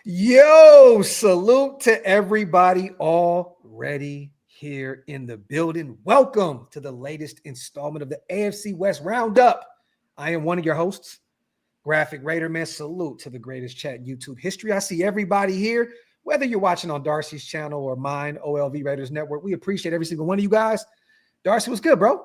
Yo, salute to everybody already here in the building. Welcome to the latest installment of the AFC West Roundup. I am one of your hosts, Graphk Raider Man. Salute to the greatest chat in YouTube history. I see everybody here, whether you're watching on Darcy's channel or mine, OLV Raiders Network. We appreciate every single one of you guys. Darcy, what's good, bro?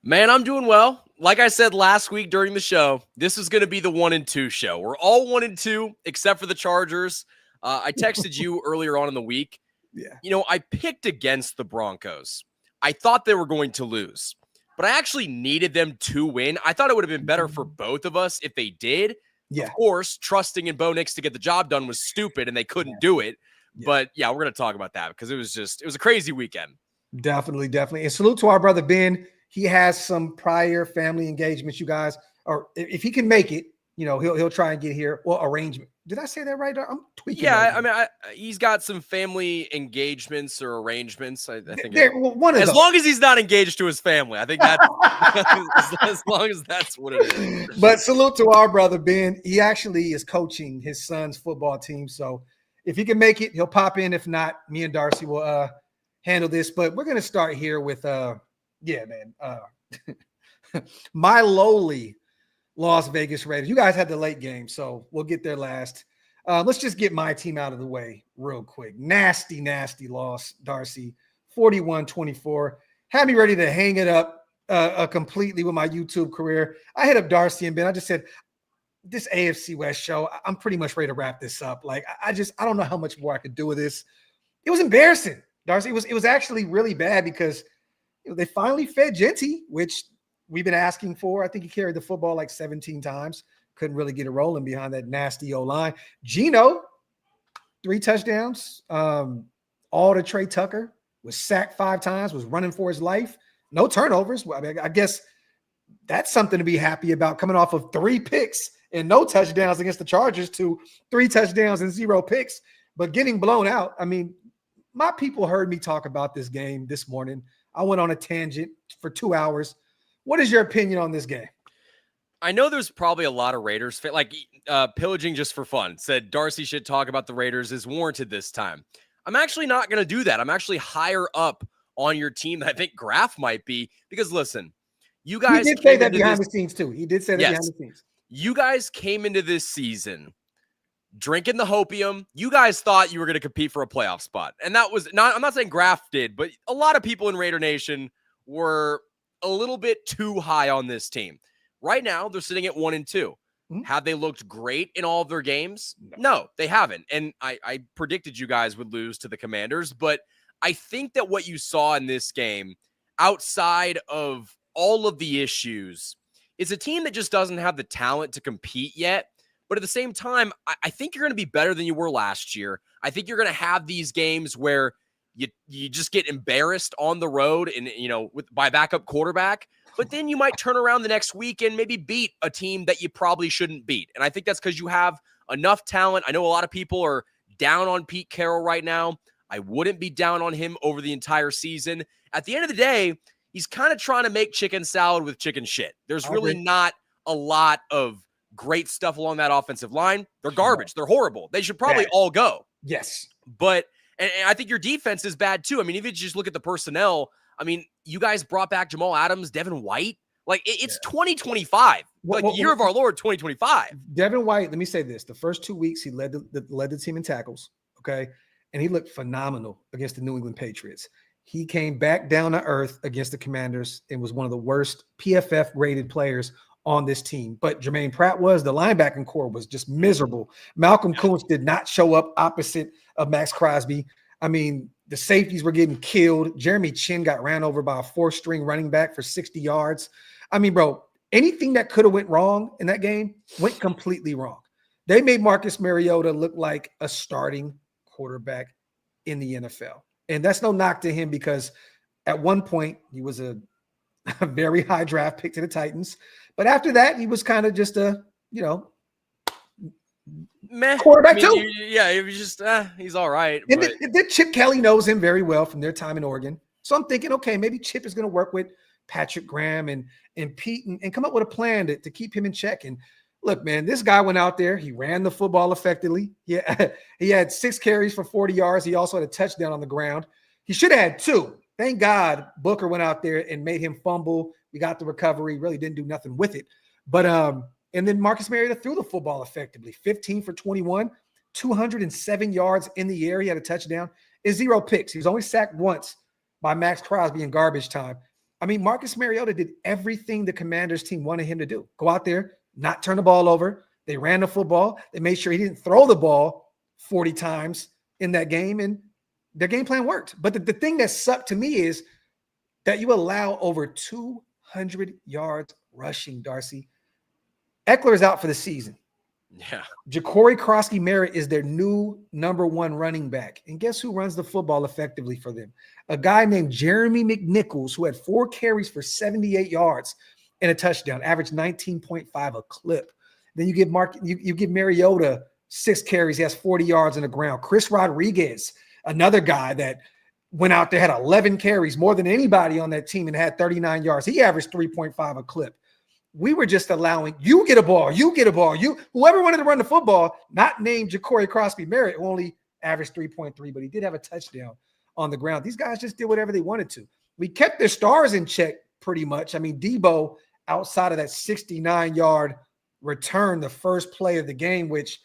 Man, I'm doing well. Like I said last week during the show, this is going to be the 1-2 show. We're all 1-2 except for the Chargers. I texted you earlier on in the week. Yeah. You know, I picked against the Broncos. I thought they were going to lose, but I actually needed them to win. I thought it would have been better for both of us if they did. Yeah. Of course, trusting in Bo Nix to get the job done was stupid, and they couldn't do it. Yeah. But yeah, we're going to talk about that because it was a crazy weekend. Definitely. And salute to our brother Ben. He has some prior family engagements, you guys. Or if he can make it, you know, he'll try and get here. Well, arrangement. Did I say that right? I'm tweaking. Yeah, I mean, he's got some family engagements or arrangements. I think as long as he's not engaged to his family, I think that's as long as that's what it is. But salute to our brother Ben. He actually is coaching his son's football team, so if he can make it, he'll pop in. If not, me and Darcy will handle this. But we're gonna start here with my lowly Las Vegas Raiders. You guys had the late game, so we'll get there last. Let's just get my team out of the way real quick. Nasty loss, Darcy, 41-24. Had me ready to hang it up completely with my YouTube career. I hit up Darcy and Ben. I just said, this AFC West show, I'm pretty much ready to wrap this up. Like, I don't know how much more I could do with this. It was embarrassing, Darcy. It was actually really bad because they finally fed Genty, which we've been asking for. I think he carried the football like 17 times. Couldn't really get it rolling behind that nasty O-line. Geno, 3 touchdowns. All to Trey Tucker. Was sacked 5 times. Was running for his life. No turnovers. Well, I mean, I guess that's something to be happy about, coming off of 3 picks and no touchdowns against the Chargers to 3 touchdowns and 0 picks. But getting blown out. I mean, my people heard me talk about this game this morning. I went on a tangent for 2 hours. What is your opinion on this game? I know there's probably a lot of Raiders like Pillaging Just for Fun said Darcy should talk about the Raiders is warranted this time. I'm actually not going to do that. I'm actually higher up on your team than I think Graphk might be, because listen, you guys did say that behind the scenes too. He did say that behind the scenes. You guys came into this season drinking the hopium. You guys thought you were going to compete for a playoff spot. And that was not, I'm not saying Graphk did, but a lot of people in Raider Nation were a little bit too high on this team. Right now, they're sitting at 1-2. Mm-hmm. Have they looked great in all of their games? No, they haven't. And I predicted you guys would lose to the Commanders, but I think that what you saw in this game, outside of all of the issues, is a team that just doesn't have the talent to compete yet. But at the same time, I think you're going to be better than you were last year. I think you're going to have these games where you just get embarrassed on the road and, you know, by backup quarterback, but then you might turn around the next week and maybe beat a team that you probably shouldn't beat. And I think that's because you have enough talent. I know a lot of people are down on Pete Carroll right now. I wouldn't be down on him over the entire season. At the end of the day, he's kind of trying to make chicken salad with chicken shit. There's really not a lot of great stuff along that offensive line. They're garbage. They're horrible. They should probably all go. Yes. But and I think your defense is bad too. I mean, if you just look at the personnel, I mean, you guys brought back Jamal Adams, Devin White. Like, it's 2025. Year of our Lord, 2025. Devin White, let me say this. The first 2 weeks, he led the team in tackles, okay? And he looked phenomenal against the New England Patriots. He came back down to earth against the Commanders and was one of the worst PFF-rated players on this team. But Jermaine Pratt the linebacking core was just miserable. Malcolm Kuntz did not show up opposite of Max Crosby. I mean, the safeties were getting killed. Jeremy Chin got ran over by a 4-string running back for 60 yards. I mean, bro, anything that could have went wrong in that game went completely wrong. They made Marcus Mariota look like a starting quarterback in the NFL. And that's no knock to him, because at one point he was a very high draft pick to the Titans. But after that, he was kind of just a, meh quarterback too. He was just, he's all right. And then Chip Kelly knows him very well from their time in Oregon. So I'm thinking, okay, maybe Chip is going to work with Patrick Graham and Pete and come up with a plan to keep him in check. And look, man, this guy went out there. He ran the football effectively. He had 6 carries for 40 yards. He also had a touchdown on the ground. He should have had 2. Thank God Booker went out there and made him fumble. We got the recovery. Really didn't do nothing with it. But and then Marcus Mariota threw the football effectively. 15 for 21, 207 yards in the air. He had a touchdown and 0 picks. He was only sacked once by Max Crosby in garbage time. I mean, Marcus Mariota did everything the Commanders team wanted him to do. Go out there, not turn the ball over. They ran the football. They made sure he didn't throw the ball 40 times in that game, and their game plan worked. But the thing that sucked to me is that you allow over 200 yards rushing, Darcy. Eckler is out for the season. Yeah. Ja'Cory Krosky-Merritt is their new number 1 running back. And guess who runs the football effectively for them? A guy named Jeremy McNichols, who had 4 carries for 78 yards and a touchdown, averaged 19.5 a clip. Then you give Mariota 6 carries. He has 40 yards on the ground. Chris Rodriguez, another guy that went out there, had 11 carries, more than anybody on that team, and had 39 yards. He averaged 3.5 a clip. We were just allowing you get a ball, whoever wanted to run the football, not named Ja'Cory Krosky-Merritt, who only averaged 3.3, but he did have a touchdown on the ground. These guys just did whatever they wanted to. We kept their stars in check pretty much. I mean, Debo, outside of that 69-yard return, the first play of the game, which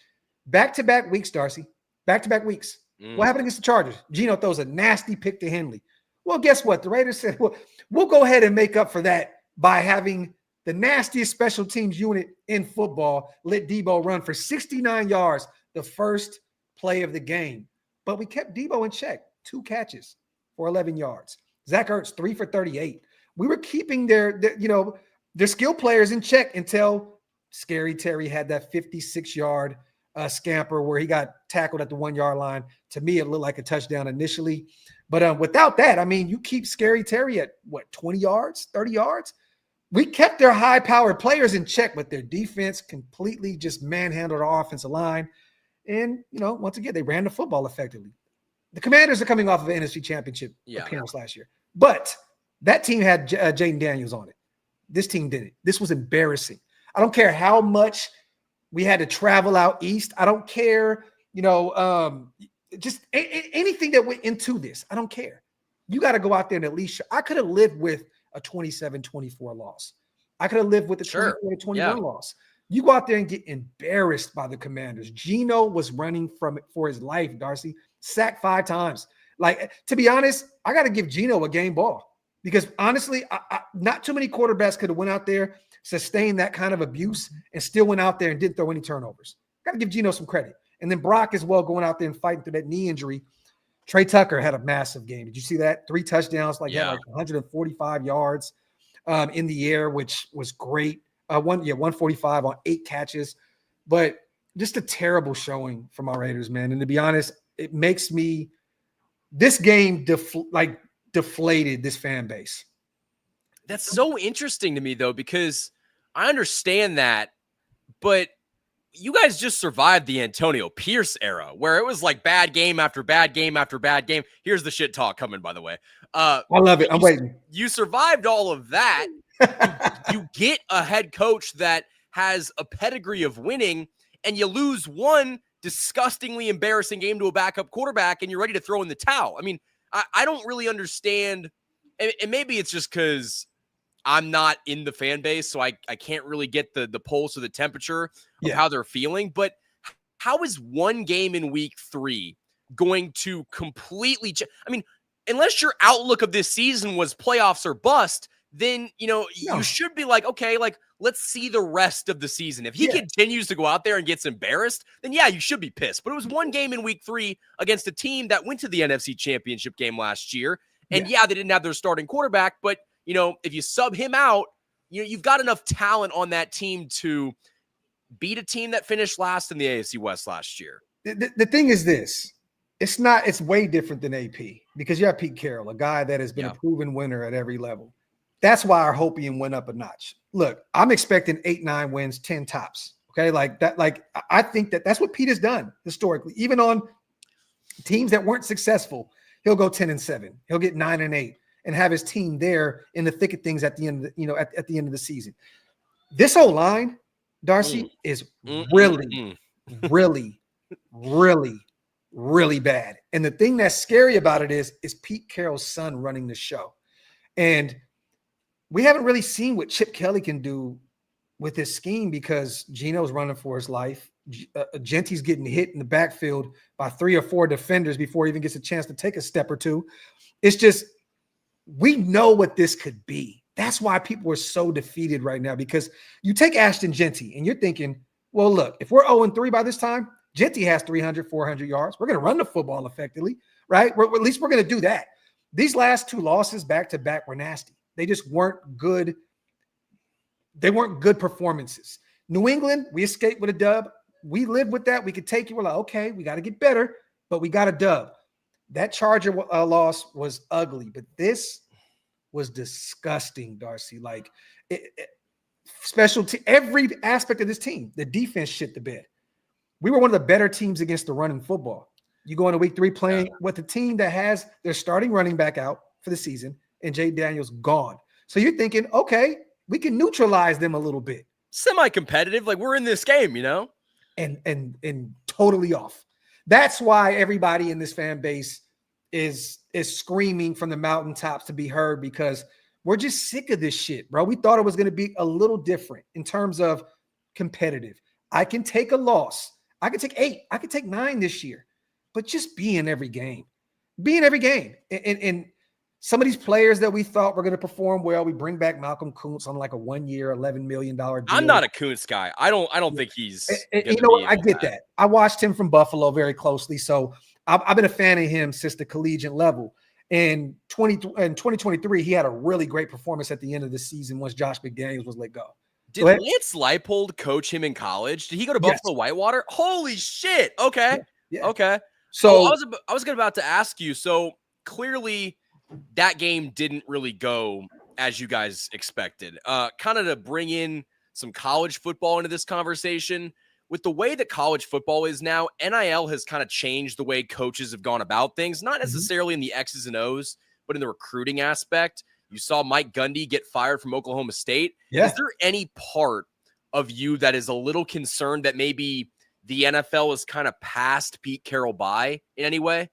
back-to-back weeks, Darcy, back-to-back weeks. What happened against the Chargers? Geno throws a nasty pick to Henley. Well, guess what? The Raiders said, well, we'll go ahead and make up for that by having the nastiest special teams unit in football let Debo run for 69 yards the first play of the game. But we kept Debo in check. 2 catches for 11 yards. Zach Ertz, 3 for 38. We were keeping their skill players in check until Scary Terry had that 56-yard scamper where he got tackled at the 1-yard line. To me, it looked like a touchdown initially. But without that, I mean, you keep Scary Terry at, 20 yards, 30 yards? We kept their high-powered players in check, but their defense completely just manhandled our offensive line. And, once again, they ran the football effectively. The Commanders are coming off of an NFC Championship appearance last year. But that team had Jaden Daniels on it. This team didn't. This was embarrassing. I don't care how much we had to travel out east. I don't care, just anything that went into this. I don't care. You got to go out there and at least – I could have lived with a 27-24 loss. I could have lived with a 24-21 loss. You go out there and get embarrassed by the Commanders. Geno was running from it for his life, Darcy. Sacked 5 times. Like, to be honest, I got to give Geno a game ball because honestly, not too many quarterbacks could have went out there, sustained that kind of abuse, and still went out there and didn't throw any turnovers. Got to give Geno some credit. And then Brock as well, going out there and fighting through that knee injury. Trey Tucker had a massive game. Did you see that? 3 touchdowns, like 145 yards in the air, which was great. 145 on 8 catches. But just a terrible showing from our Raiders, man. And to be honest, it makes me – this game deflated this fan base. That's so interesting to me, though, because I understand that, but – you guys just survived the Antonio Pierce era where it was like bad game after bad game after bad game. Here's the shit talk coming, by the way. I love it. I'm waiting. You survived all of that. you get a head coach that has a pedigree of winning, and you lose one disgustingly embarrassing game to a backup quarterback, and you're ready to throw in the towel. I mean, I don't really understand. And maybe it's just because I'm not in the fan base, so I can't really get the pulse or the temperature of how they're feeling. But how is one game in week 3 going to completely I mean, unless your outlook of this season was playoffs or bust, then, you should be like, okay, like, let's see the rest of the season. If he continues to go out there and gets embarrassed, then you should be pissed. But it was one game in week 3 against a team that went to the NFC Championship game last year. And they didn't have their starting quarterback, but if you sub him out, you've got enough talent on that team to beat a team that finished last in the AFC West last year. The thing is this. It's way different than AP because you have Pete Carroll, a guy that has been a proven winner at every level. That's why our hopium went up a notch. Look, I'm expecting 8-9 wins, 10 tops. Okay, like that. Like I think that's what Pete has done historically. Even on teams that weren't successful, he'll go 10-7. He'll get 9-8. And have his team there in the thick of things at the end of the, at the end of the season. This whole line Darcy, is really, really, really, really bad. And the thing that's scary about it is Pete Carroll's son running the show. And we haven't really seen what Chip Kelly can do with his scheme because Geno's running for his life. Genty's getting hit in the backfield by 3 or 4 defenders before he even gets a chance to take a step or two. It's just, we know what this could be. That's why people are so defeated right now, because you take Ashton Genty and you're thinking, well, look, if we're 0-3 by this time, Genty has 300, 400 yards. We're going to run the football effectively, right? At least we're going to do that. These last 2 losses back-to-back were nasty. They just weren't good. They weren't good performances. New England, we escaped with a dub. We lived with that. We could take it. We're like, okay, we got to get better, but we got a dub. That Charger loss was ugly, but this was disgusting, Darcy. Like, every aspect of this team, the defense shit the bed. We were one of the better teams against the run in football. You go into week 3 playing with a team that has their starting running back out for the season and Jay Daniels gone. So you're thinking, okay, we can neutralize them a little bit. Semi-competitive, like we're in this game, you know? And totally off. That's why everybody in this fan base is screaming from the mountaintops to be heard, because we're just sick of this shit, bro. We thought it was going to be a little different in terms of competitive. I can take a loss. I can take 8. I can take 9 this year, but just be in every game. Be in every game. And some of these players that we thought were going to perform well, we bring back Malcolm Kuntz on like a 1-year, $11 million deal. I'm not a Kuntz guy. I don't think he's. You know what? I get that. I watched him from Buffalo very closely, so I've been a fan of him since the collegiate level. In 2023, he had a really great performance at the end of the season once Josh McDaniels was let go. Did Lance Leipold coach him in college? Did he go to Buffalo Whitewater? Holy shit! Okay, yeah. Okay. So I was about to ask you. So clearly, that game didn't really go as you guys expected. Kind of to bring in some college football into this conversation. With the way that college football is now, NIL has kind of changed the way coaches have gone about things, not necessarily in the X's and O's, but in the recruiting aspect. You saw Mike Gundy get fired from Oklahoma State. Yeah. Is there any part of you that is a little concerned that maybe the NFL is kind of passed Pete Carroll by in any way?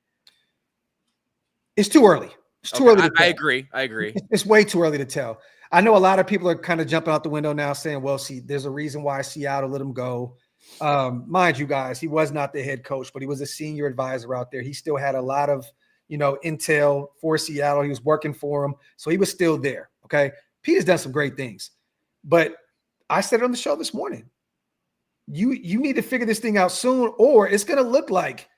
It's too early. It's too early to tell. I agree. It's way too early to tell. I know a lot of people are kind of jumping out the window now saying, well, see, there's a reason why Seattle let him go. Mind you guys, he was not the head coach, but he was a senior advisor out there. He still had a lot of, intel for Seattle. He was working for him. So he was still there. Okay. Pete has done some great things, but I said it on the show this morning. You need to figure this thing out soon, or it's going to look like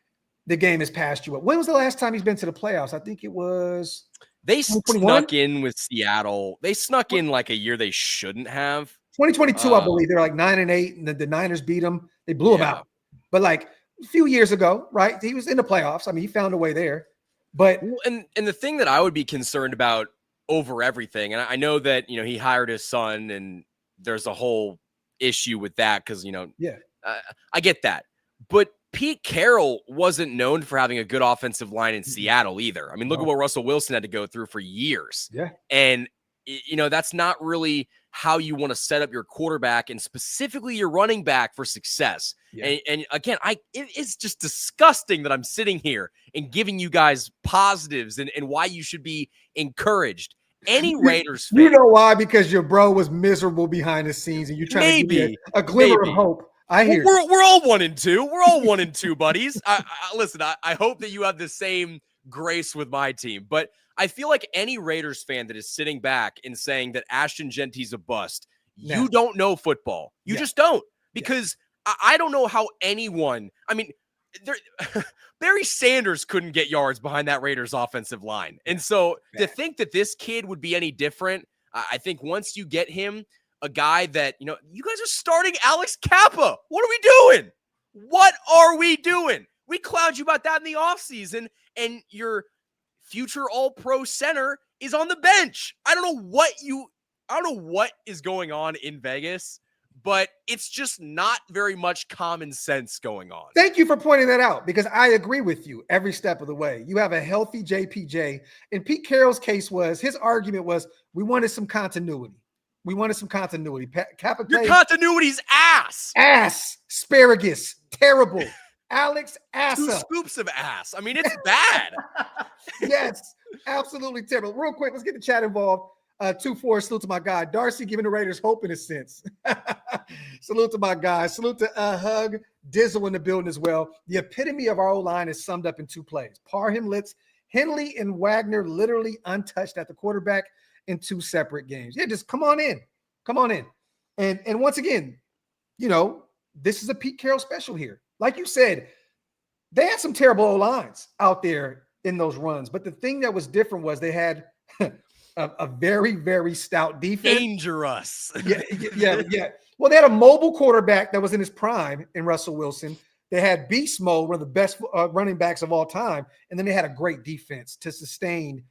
the game has passed you up. When was the last time he's been to the playoffs? I think it was they snuck in with Seattle. They snuck in like a year they shouldn't have. 2022, I believe. They're like 9-8, and the Niners beat them. They blew them out. But like a few years ago, right? He was in the playoffs. I mean, he found a way there. But and the thing that I would be concerned about over everything, and I know that he hired his son, and there's a whole issue with that because I get that, but Pete Carroll wasn't known for having a good offensive line in Seattle either. I mean, look at what Russell Wilson had to go through for years. Yeah, and that's not really how you want to set up your quarterback and specifically your running back for success. Yeah. And again, it's just disgusting that I'm sitting here and giving you guys positives and why you should be encouraged. Any Raiders fan. You know why? Because your bro was miserable behind the scenes and you're trying to give me a glimmer of hope. I hear we're all 1-2. We're all 1-2, buddies. Listen, I hope that you have the same grace with my team, but I feel like any Raiders fan that is sitting back and saying that Ashton Genty's a bust, you don't know football. You just don't, because I don't know how anyone, I mean, Barry Sanders couldn't get yards behind that Raiders offensive line. And so to think that this kid would be any different, I think once you get him, a guy that, you guys are starting Alex Kappa. What are we doing? What are we doing? We clowned you about that in the offseason, and your future all-pro center is on the bench. I don't know what is going on in Vegas, but it's just not very much common sense going on. Thank you for pointing that out, because I agree with you every step of the way. You have a healthy JPJ, and Pete Carroll's case was, his argument was, we wanted some continuity. We wanted some continuity. Kappa Your continuity's ass. Asparagus. Terrible. Alex 2 Assa. scoops of ass. I mean, it's bad. Yes, absolutely terrible. Real quick, let's get the chat involved. 2-4, salute to my guy. Darcy giving the Raiders hope in a sense. Salute to my guy. Salute to Hug. Dizzle in the building as well. The epitome of our O-line is summed up in 2 plays. Parham Litz, Henley and Wagner literally untouched at the quarterback in 2 separate games. Yeah, just come on in. Come on in. And once again, this is a Pete Carroll special here. Like you said, they had some terrible O-lines out there in those runs. But the thing that was different was they had a very, very stout defense. Dangerous. Yeah. Well, they had a mobile quarterback that was in his prime in Russell Wilson. They had beast mode, one of the best running backs of all time. And then they had a great defense to sustain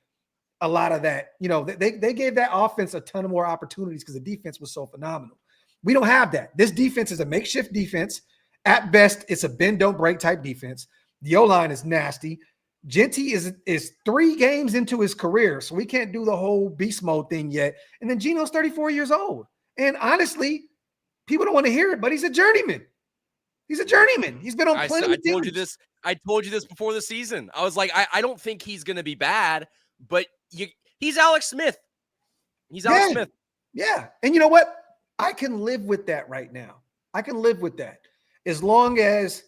a lot of that. They gave that offense a ton of more opportunities because the defense was so phenomenal. We don't have that. This defense is a makeshift defense. At best, it's a bend, don't break type defense. The O-line is nasty. Genty is 3 games into his career, so we can't do the whole beast mode thing yet. And then Geno's 34 years old. And honestly, people don't want to hear it, but he's a journeyman. He's a journeyman. He's been on plenty of teams. I told you this before the season. I was like, I don't think he's going to be bad, but he's Alex Smith. He's Alex Smith. Yeah. And you know what? I can live with that right now. I can live with that. As long as,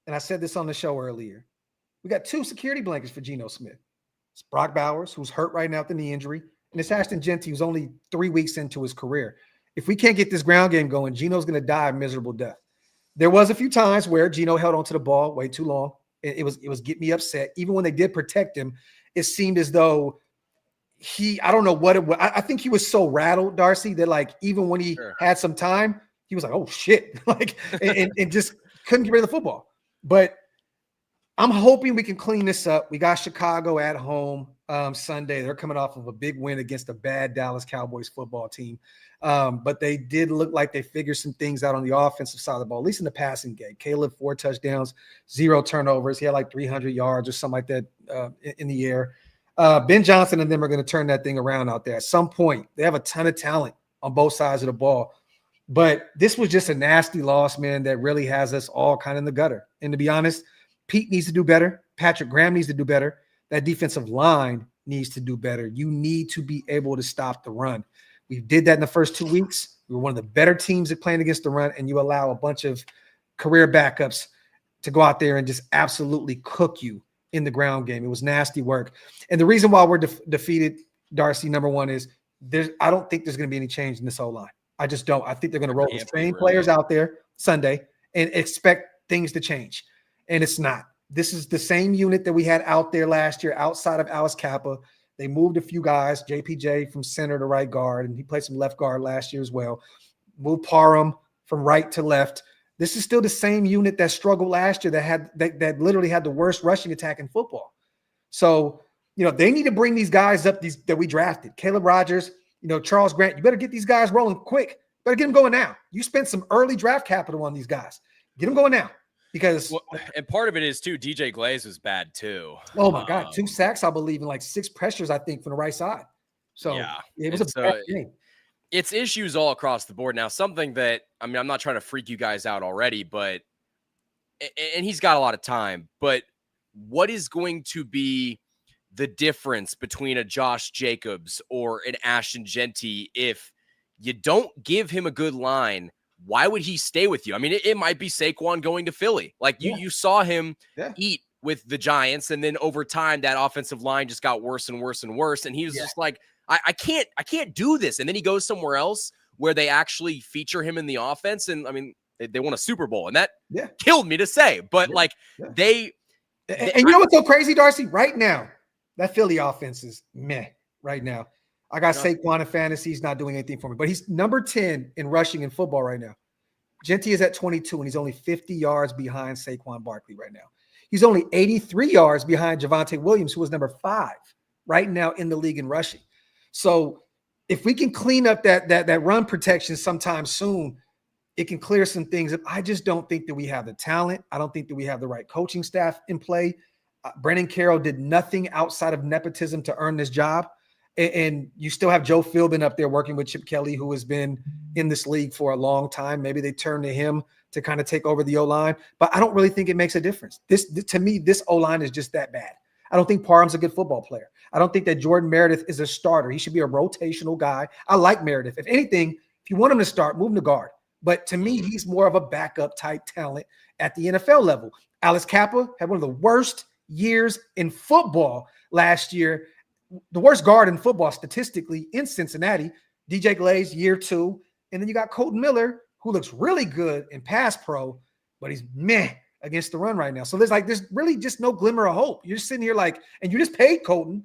and I said this on the show earlier, we got 2 security blankets for Geno Smith. It's Brock Bowers, who's hurt right now with the knee injury, and it's Ashton Genty, who's only 3 weeks into his career. If we can't get this ground game going, Geno's going to die a miserable death. There was a few times where Geno held onto the ball way too long. It was getting me upset. Even when they did protect him, it seemed as though I don't know what it was. I think he was so rattled, Darcy, that even when he had some time, he was like, oh shit, and just couldn't get rid of the football. But I'm hoping we can clean this up. We got Chicago at home Sunday. They're coming off of a big win against a bad Dallas Cowboys football team. But they did look like they figured some things out on the offensive side of the ball, at least in the passing game. Caleb, 4 touchdowns, 0 turnovers. He had 300 yards or something like that in the air. Ben Johnson and them are going to turn that thing around out there. At some point, they have a ton of talent on both sides of the ball. But this was just a nasty loss, man, that really has us all kind of in the gutter. And to be honest, Pete needs to do better. Patrick Graham needs to do better. That defensive line needs to do better. You need to be able to stop the run. We did that in the first 2 weeks. We were one of the better teams at playing against the run, and you allow a bunch of career backups to go out there and just absolutely cook you in the ground game. It was nasty work. And the reason why we're defeated, Darcy, number one, is I don't think there's going to be any change in this O-line. I just don't. I think they're going to roll the same players out there Sunday and expect things to change. And it's not. This is the same unit that we had out there last year outside of Alex Kappa. They moved a few guys, JPJ from center to right guard, and he played some left guard last year as well. Moved Parham from right to left. This is still the same unit that struggled last year that literally had the worst rushing attack in football. So, they need to bring these guys up that we drafted. Caleb Rogers, Charles Grant, you better get these guys rolling quick. Better get them going now. You spent some early draft capital on these guys. Get them going now. Because and part of it is too, DJ Glaze was bad too. Oh my God, 2 sacks, I believe, and 6 pressures, I think, from the right side. So it was a bad game. It's issues all across the board. Now, something that I'm not trying to freak you guys out already, but and he's got a lot of time, but what is going to be the difference between a Josh Jacobs or an Ashton Genty if you don't give him a good line? Why would he stay with you? I mean, it might be Saquon going to Philly. You saw him eat with the Giants, and then over time, that offensive line just got worse and worse and worse. And he was just like, I can't do this. And then he goes somewhere else where they actually feature him in the offense. And I mean, they won a Super Bowl, and that killed me to say. But they you know what's so crazy, Darcy? Right now, that Philly offense is meh. Right now. I got Saquon in fantasy. He's not doing anything for me, but he's number 10 in rushing in football right now. Genty is at 22, and he's only 50 yards behind Saquon Barkley right now. He's only 83 yards behind Javonte Williams, who was number 5 right now in the league in rushing. So if we can clean up that run protection sometime soon, it can clear some things up. I just don't think that we have the talent. I don't think that we have the right coaching staff in play. Brennan Carroll did nothing outside of nepotism to earn this job. And you still have Joe Philbin up there working with Chip Kelly, who has been in this league for a long time. Maybe they turn to him to kind of take over the O-line, but I don't really think it makes a difference. To me, this O-line is just that bad. I don't think Parham's a good football player. I don't think that Jordan Meredith is a starter. He should be a rotational guy. I like Meredith. If anything, if you want him to start, move him to guard. But to me, he's more of a backup type talent at the NFL level. Alex Kappa had one of the worst years in football last year. The worst guard in football statistically in Cincinnati. DJ Glaze, year 2. And then you got Colton Miller, who looks really good in pass pro, but he's meh against the run right now. So there's really just no glimmer of hope. You're just sitting here and you just paid Colton.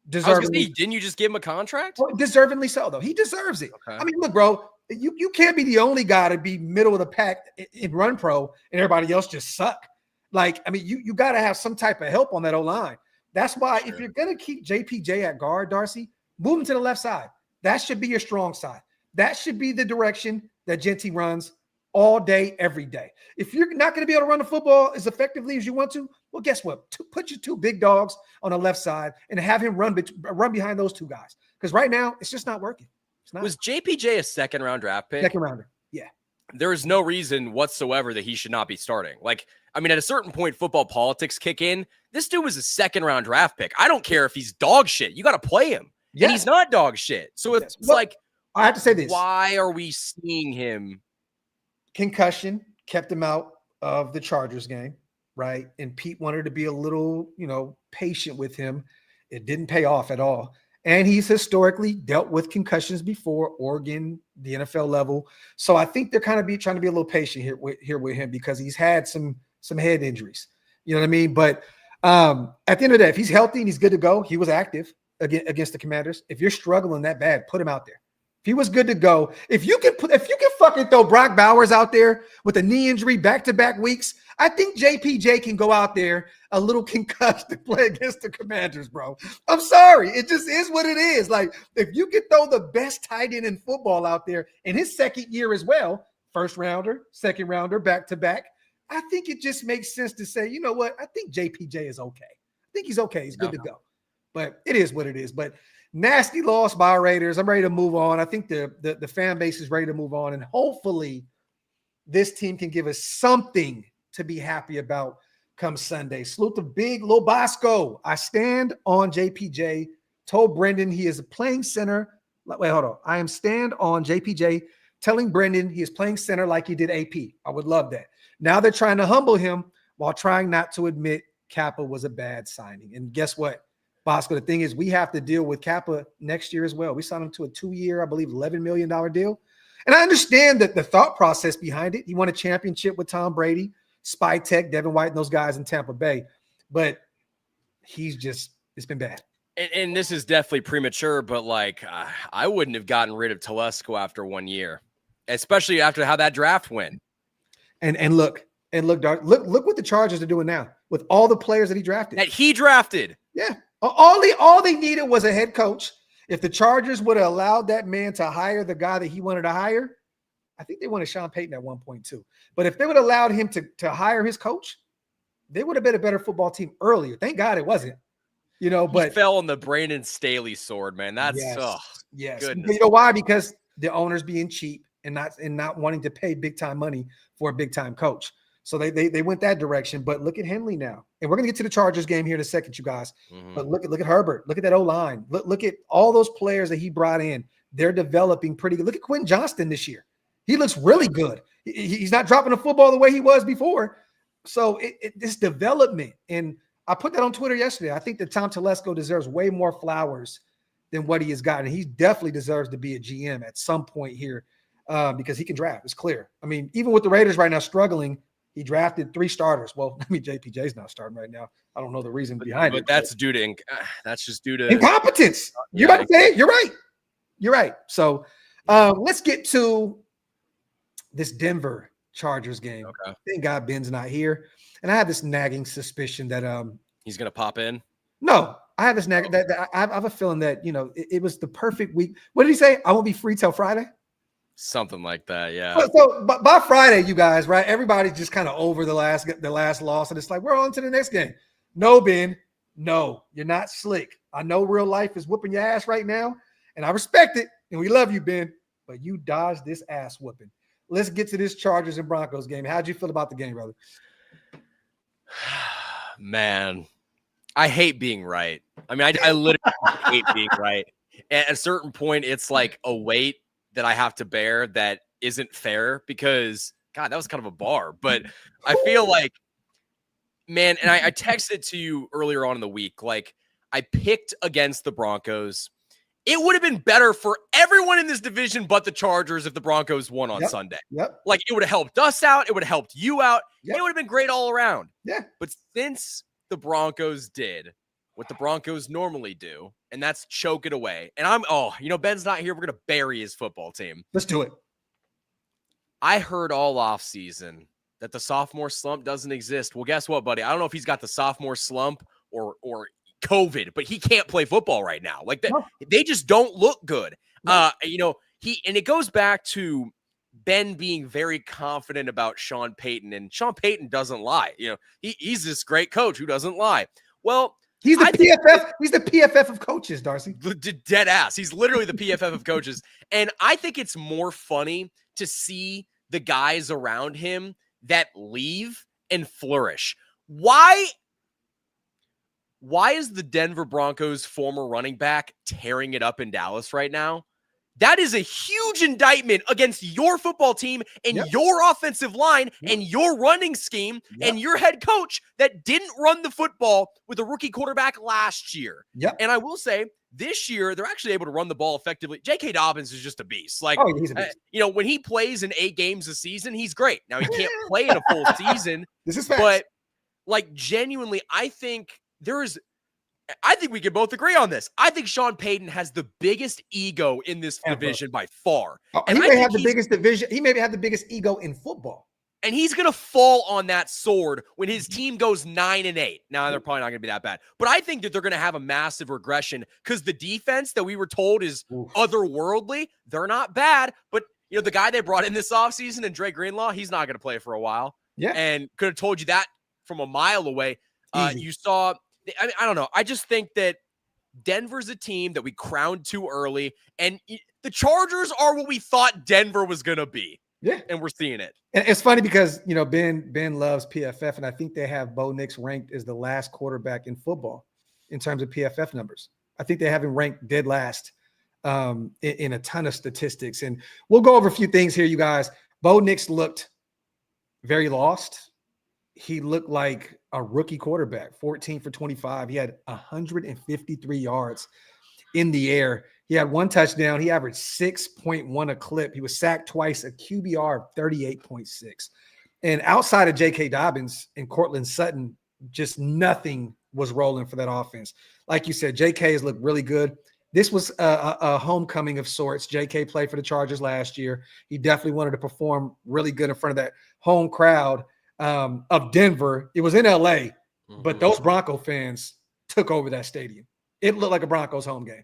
Deservedly. Didn't you just give him a contract? Well, deservedly so, though. He deserves it. Okay. I mean, look, bro, you can't be the only guy to be middle of the pack in run pro and everybody else just suck. Like, I mean, you got to have some type of help on that O-line. That's why if you're going to keep JPJ at guard, Darcy, move him to the left side. That should be your strong side. That should be the direction that Genty runs all day, every day. If you're not going to be able to run the football as effectively as you want to, well, guess what? Put your 2 big dogs on the left side and have him run behind those 2 guys. Because right now, it's just not working. It's not. Was JPJ a second-round draft pick? Second rounder, yeah. There is no reason whatsoever that he should not be starting. Like, I mean, at a certain point, football politics kick in. This dude was a second-round draft pick. I don't care if he's dog shit. You got to play him. Yeah. And he's not dog shit. So it's like, I have to say this. Why are we seeing him? Concussion kept him out of the Chargers game, right? And Pete wanted to be a little, patient with him. It didn't pay off at all. And he's historically dealt with concussions before, Oregon, the NFL level. So I think they're kind of trying to be a little patient here with him because he's had some head injuries. You know what I mean? But at the end of the day, if he's healthy and he's good to go, he was active against the Commanders. If you're struggling that bad, put him out there. If he was good to go, if you can fucking throw Brock Bowers out there with a knee injury back-to-back weeks, I think JPJ can go out there a little concussed to play against the Commanders, bro. I'm sorry. It just is what it is. Like, if you can throw the best tight end in football out there in his second year as well, first rounder, second rounder, back-to-back, I think it just makes sense to say, you know what? I think JPJ is okay. I think he's okay. He's good to go. But it is what it is. But nasty loss by our Raiders. I'm ready to move on. I think the fan base is ready to move on. And hopefully this team can give us something to be happy about come Sunday. Salute to Big Lil Bosco. I stand on JPJ. Told Brendan he is playing center. Wait, hold on. I am stand on JPJ telling Brendan he is playing center like he did AP. I would love that. Now they're trying to humble him while trying not to admit Kappa was a bad signing. And guess what, Bosco? The thing is, we have to deal with Kappa next year as well. We signed him to a 2-year, I believe, $11 million deal. And I understand that the thought process behind it. He won a championship with Tom Brady, Spy Tech, Devin White, and those guys in Tampa Bay. But it's been bad. And this is definitely premature, but I wouldn't have gotten rid of Telesco after 1 year, especially after how that draft went. And look, Dark, look what the Chargers are doing now with all the players that he drafted. That he drafted. Yeah. All they needed was a head coach. If the Chargers would have allowed that man to hire the guy that he wanted to hire, I think they wanted Sean Payton at 1.2. But if they would have allowed him to hire his coach, they would have been a better football team earlier. Thank God it wasn't. But he fell on the Brandon Staley sword, man. That's yes. Goodness. You know why? Because the owner's being cheap and not wanting to pay big time money for a big time coach. So they went that direction. But look at Henley now. And we're going to get to the Chargers game here in a second, you guys. Mm-hmm. But look at Herbert. Look at that O-line. Look at all those players that he brought in. They're developing pretty good. Look at Quentin Johnston this year. He looks really good. He's not dropping the football the way he was before. So this development. And I put that on Twitter yesterday. I think that Tom Telesco deserves way more flowers than what he has gotten. He definitely deserves to be a GM at some point here because he can draft. It's clear. I mean, even with the Raiders right now struggling, he drafted 3 starters. Well, I mean, JPJ's not starting right now. I don't know the reason behind it. But that's due to incompetence. You're about to say it. You're right. You're right. So let's get to this Denver Chargers game. Okay. Thank God Ben's not here. And I have this nagging suspicion that he's going to pop in. No, I have this nagging that I have a feeling that, it was the perfect week. What did he say? I won't be free till Friday. Something like that, yeah. So by Friday, you guys, right? Everybody's just kind of over the last loss, and it's like we're on to the next game. No, Ben, No, you're not slick. I know real life is whooping your ass right now, and I respect it, and we love you, Ben, but you dodged this ass whooping. Let's get to this Chargers and Broncos game. How'd you feel about the game, brother? Man, I hate being right. I mean, I literally hate being right. At a certain point, it's like a weight that I have to bear that isn't fair because, God, that was kind of a bar. But I feel like, man, and I texted to you earlier on in the week, like I picked against the Broncos. It would have been better for everyone in this division but the Chargers if the Broncos won on Sunday. Yep. Like it would have helped us out. It would have helped you out. Yep. It would have been great all around. Yeah. But since the Broncos did what the Broncos normally do, and that's choke it away. And Ben's not here. We're going to bury his football team. Let's do it. I heard all offseason that the sophomore slump doesn't exist. Well, guess what, buddy? I don't know if he's got the sophomore slump or COVID, but he can't play football right now. Like that, No. They just don't look good. No. And it goes back to Ben being very confident about Sean Payton, and Sean Payton doesn't lie. He's this great coach who doesn't lie. Well, he's the PFF. He's the PFF of coaches, Darcy. Dead ass. He's literally the PFF of coaches. And I think it's more funny to see the guys around him that leave and flourish. Why is the Denver Broncos former running back tearing it up in Dallas right now? That is a huge indictment against your football team and your offensive line and your running scheme and your head coach that didn't run the football with a rookie quarterback last year. Yep. And I will say this year, they're actually able to run the ball effectively. J.K. Dobbins is just a beast. Like, he's a beast. When he plays in 8 games a season, he's great. Now, he can't play in a full season. This is facts. But, like, genuinely, I think we can both agree on this. I think Sean Payton has the biggest ego in this division by far. He may have the biggest division. He may have the biggest ego in football. And he's going to fall on that sword when his team goes 9-8. Now, they're probably not going to be that bad. But I think that they're going to have a massive regression because the defense that we were told is otherworldly, they're not bad. But, the guy they brought in this offseason, and Dre Greenlaw, he's not going to play for a while. Yeah. And could have told you that from a mile away. You saw... I don't know. I just think that Denver's a team that we crowned too early, and the Chargers are what we thought Denver was going to be. Yeah. And we're seeing it. And it's funny because, Ben loves PFF, and I think they have Bo Nix ranked as the last quarterback in football in terms of PFF numbers. I think they have him ranked dead last in a ton of statistics. And we'll go over a few things here, you guys. Bo Nix looked very lost. He looked like a rookie quarterback, 14 for 25. He had 153 yards in the air. He had 1 touchdown. He averaged 6.1 a clip. He was sacked twice, a QBR of 38.6. And outside of J.K. Dobbins and Cortland Sutton, just nothing was rolling for that offense. Like you said, J.K. has looked really good. This was a homecoming of sorts. J.K. played for the Chargers last year. He definitely wanted to perform really good in front of that home crowd of Denver. It was in LA, but those Bronco fans took over that stadium. It looked like a Broncos home game.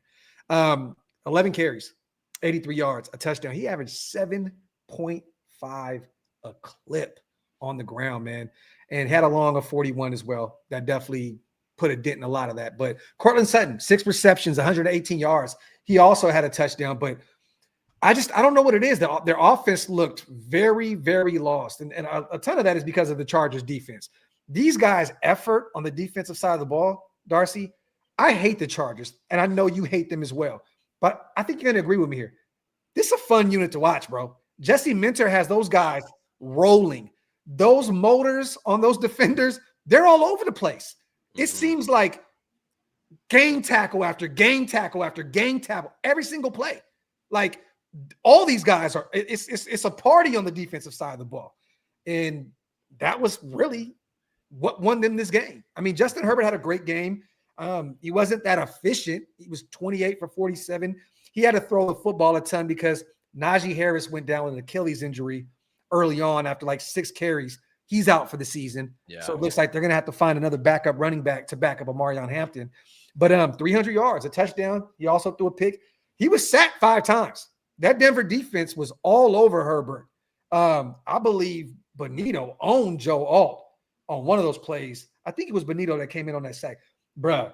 11 carries, 83 yards, a touchdown. He averaged 7.5 a clip on the ground, man, and had a long of 41 as well. That definitely put a dent in a lot of that. But Cortland Sutton, 6 receptions, 118 yards. He also had a touchdown, but I don't know what it is. Their offense looked very, very lost. And a ton of that is because of the Chargers defense. These guys' effort on the defensive side of the ball, Darcy, I hate the Chargers, and I know you hate them as well. But I think you're going to agree with me here. This is a fun unit to watch, bro. Jesse Minter has those guys rolling. Those motors on those defenders, they're all over the place. It seems like game tackle after game tackle after game tackle, every single play. Like, all these guys are, it's a party on the defensive side of the ball. And that was really what won them this game. I mean, Justin Herbert had a great game. He wasn't that efficient. He was 28 for 47. He had to throw the football a ton because Najee Harris went down with an Achilles injury early on after like 6 carries. He's out for the season. Yeah. So it looks like they're going to have to find another backup running back to back up Amarion Hampton. But 300 yards, a touchdown. He also threw a pick. He was sacked 5 times. That Denver defense was all over Herbert. I believe Benito owned Joe Alt on one of those plays. I think it was Benito that came in on that sack. bruh,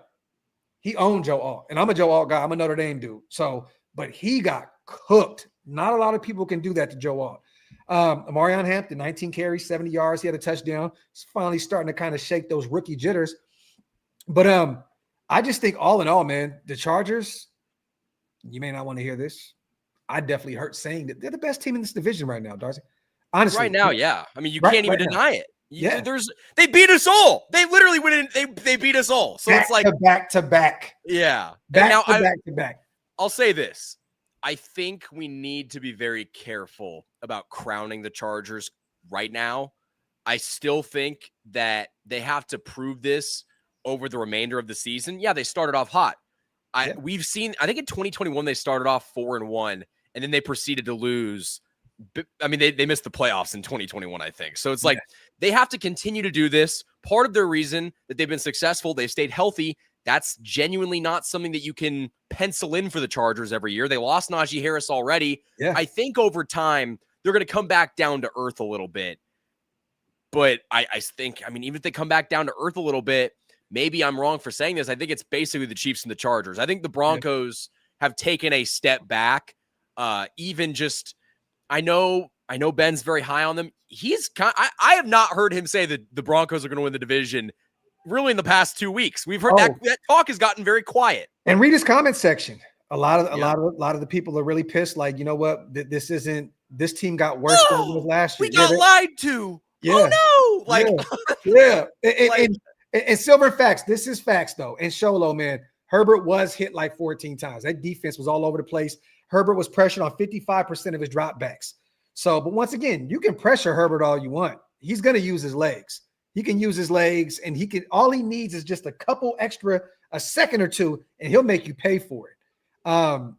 he owned Joe Alt. And I'm a Joe Alt guy. I'm a Notre Dame dude. So, but he got cooked. Not a lot of people can do that to Joe Alt. Amarion Hampton, 19 carries, 70 yards. He had a touchdown. He's finally starting to kind of shake those rookie jitters. But I just think all in all, man, the Chargers, you may not want to hear this. I definitely hurt saying that they're the best team in this division right now, Darcy. Honestly. Right now, yeah. I mean, you can't even deny it. Yeah. They beat us all. They literally went in, they beat us all. So it's like back to back. Yeah. Back to back. I'll say this. I think we need to be very careful about crowning the Chargers right now. I still think that they have to prove this over the remainder of the season. Yeah, they started off hot. We've seen, I think in 2021, they started off 4-1, and then they proceeded to lose. I mean, they missed the playoffs in 2021, I think. So it's like they have to continue to do this. Part of their reason that they've been successful, they've stayed healthy. That's genuinely not something that you can pencil in for the Chargers every year. They lost Najee Harris already. Yeah. I think over time, they're going to come back down to earth a little bit. But I think, I mean, even if they come back down to earth a little bit, maybe I'm wrong for saying this. I think it's basically the Chiefs and the Chargers. I think the Broncos have taken a step back. Even just, I know Ben's very high on them. I have not heard him say that the Broncos are going to win the division really in the past 2 weeks. We've heard that talk has gotten very quiet. And read his comment section. A lot of the people are really pissed. Like, you know what? This team got worse than it was last year. We got lied to. Yeah. Oh no. Like, And Silver facts. This is facts though. And Sholo, man, Herbert was hit like 14 times. That defense was all over the place. Herbert was pressured on 55% of his dropbacks. So, but once again, you can pressure Herbert all you want. He's going to use his legs. He can use his legs, and all he needs is just a second or two, and he'll make you pay for it. And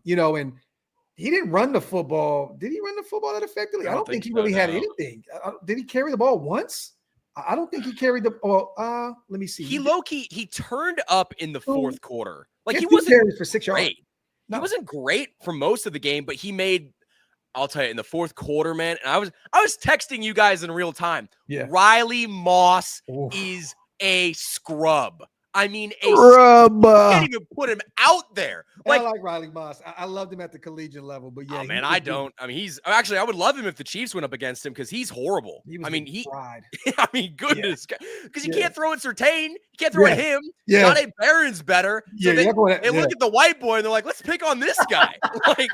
he didn't run the football. Did he run the football that effectively? I don't think he really had anything. Did he carry the ball once? I don't think he carried the ball. Let me see. He turned up in the fourth quarter. Like, he wasn't wasn't for 6 yards. great. No. He wasn't great for most of the game, but he made, I'll tell you, in the fourth quarter, man, and I was texting you guys in real time. Yeah. Riley Moss is a scrub. I mean, scrub. You can't even put him out there. Like, I like Riley Moss. I loved him at the collegiate level, but yeah. Oh, man, I don't. I mean, I would love him if the Chiefs went up against him because he's horrible. Goodness. Because you can't throw at Surtain. You can't throw at him. Yeah. Johnny Barron's better. So they look at the white boy and they're like, let's pick on this guy. Like,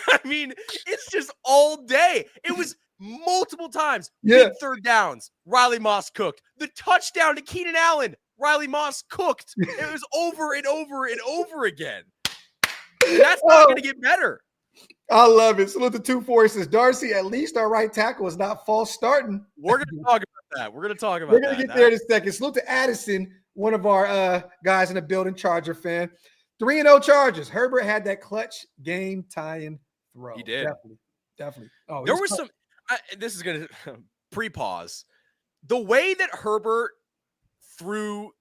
I mean, it's just all day. It was multiple times. Big third downs. Riley Moss cooked. The touchdown to Keenan Allen. Riley Moss cooked. It was over and over and over again. That's not going to get better. I love it. Salute the two forces. Darcy, at least our right tackle is not false starting. We're going to talk about that. We're going to get there in a second. Salute to Addison, one of our guys in the building, Charger fan. 3-0 Chargers. Herbert had that clutch game tying throw. He did. Definitely. Oh, there was some this is going to pre-pause. The way that Herbert threw,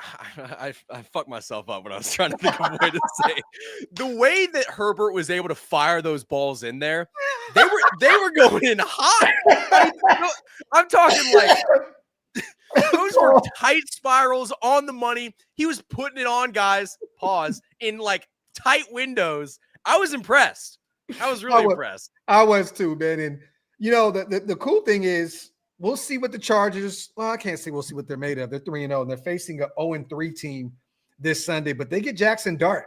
I fucked myself up when I was trying to think of a way to say it. The way that Herbert was able to fire those balls in there, they were going in hot. I'm talking like those were tight spirals on the money. He was putting it on guys, in like tight windows. I was impressed. I was really impressed. I was too, man. And the cool thing is, we'll see what the Chargers, I can't say we'll see what they're made of. They're 3-0, and they're facing an 0-3 team this Sunday, but they get Jackson Dart.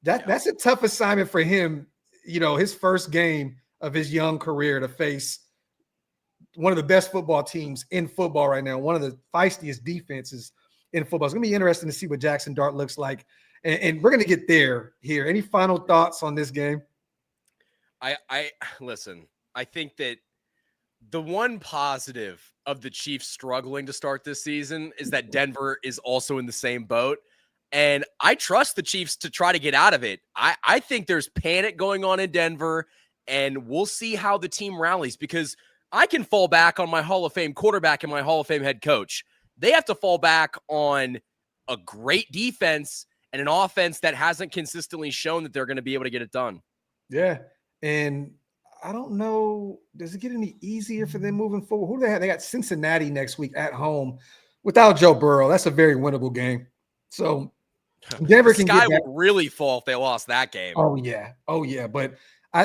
That's a tough assignment for him, his first game of his young career, to face one of the best football teams in football right now, one of the feistiest defenses in football. It's going to be interesting to see what Jackson Dart looks like, and we're going to get there here. Any final thoughts on this game? Listen, I think that the one positive of the Chiefs struggling to start this season is that Denver is also in the same boat. And I trust the Chiefs to try to get out of it. I think there's panic going on in Denver, and we'll see how the team rallies, because I can fall back on my Hall of Fame quarterback and my Hall of Fame head coach. They have to fall back on a great defense and an offense that hasn't consistently shown that they're going to be able to get it done. Yeah. And I don't know, does it get any easier for them moving forward? Who do they have? They got Cincinnati next week at home without Joe Burrow. That's a very winnable game. So Denver The can sky get back. would really fall if they lost that game. Oh yeah. But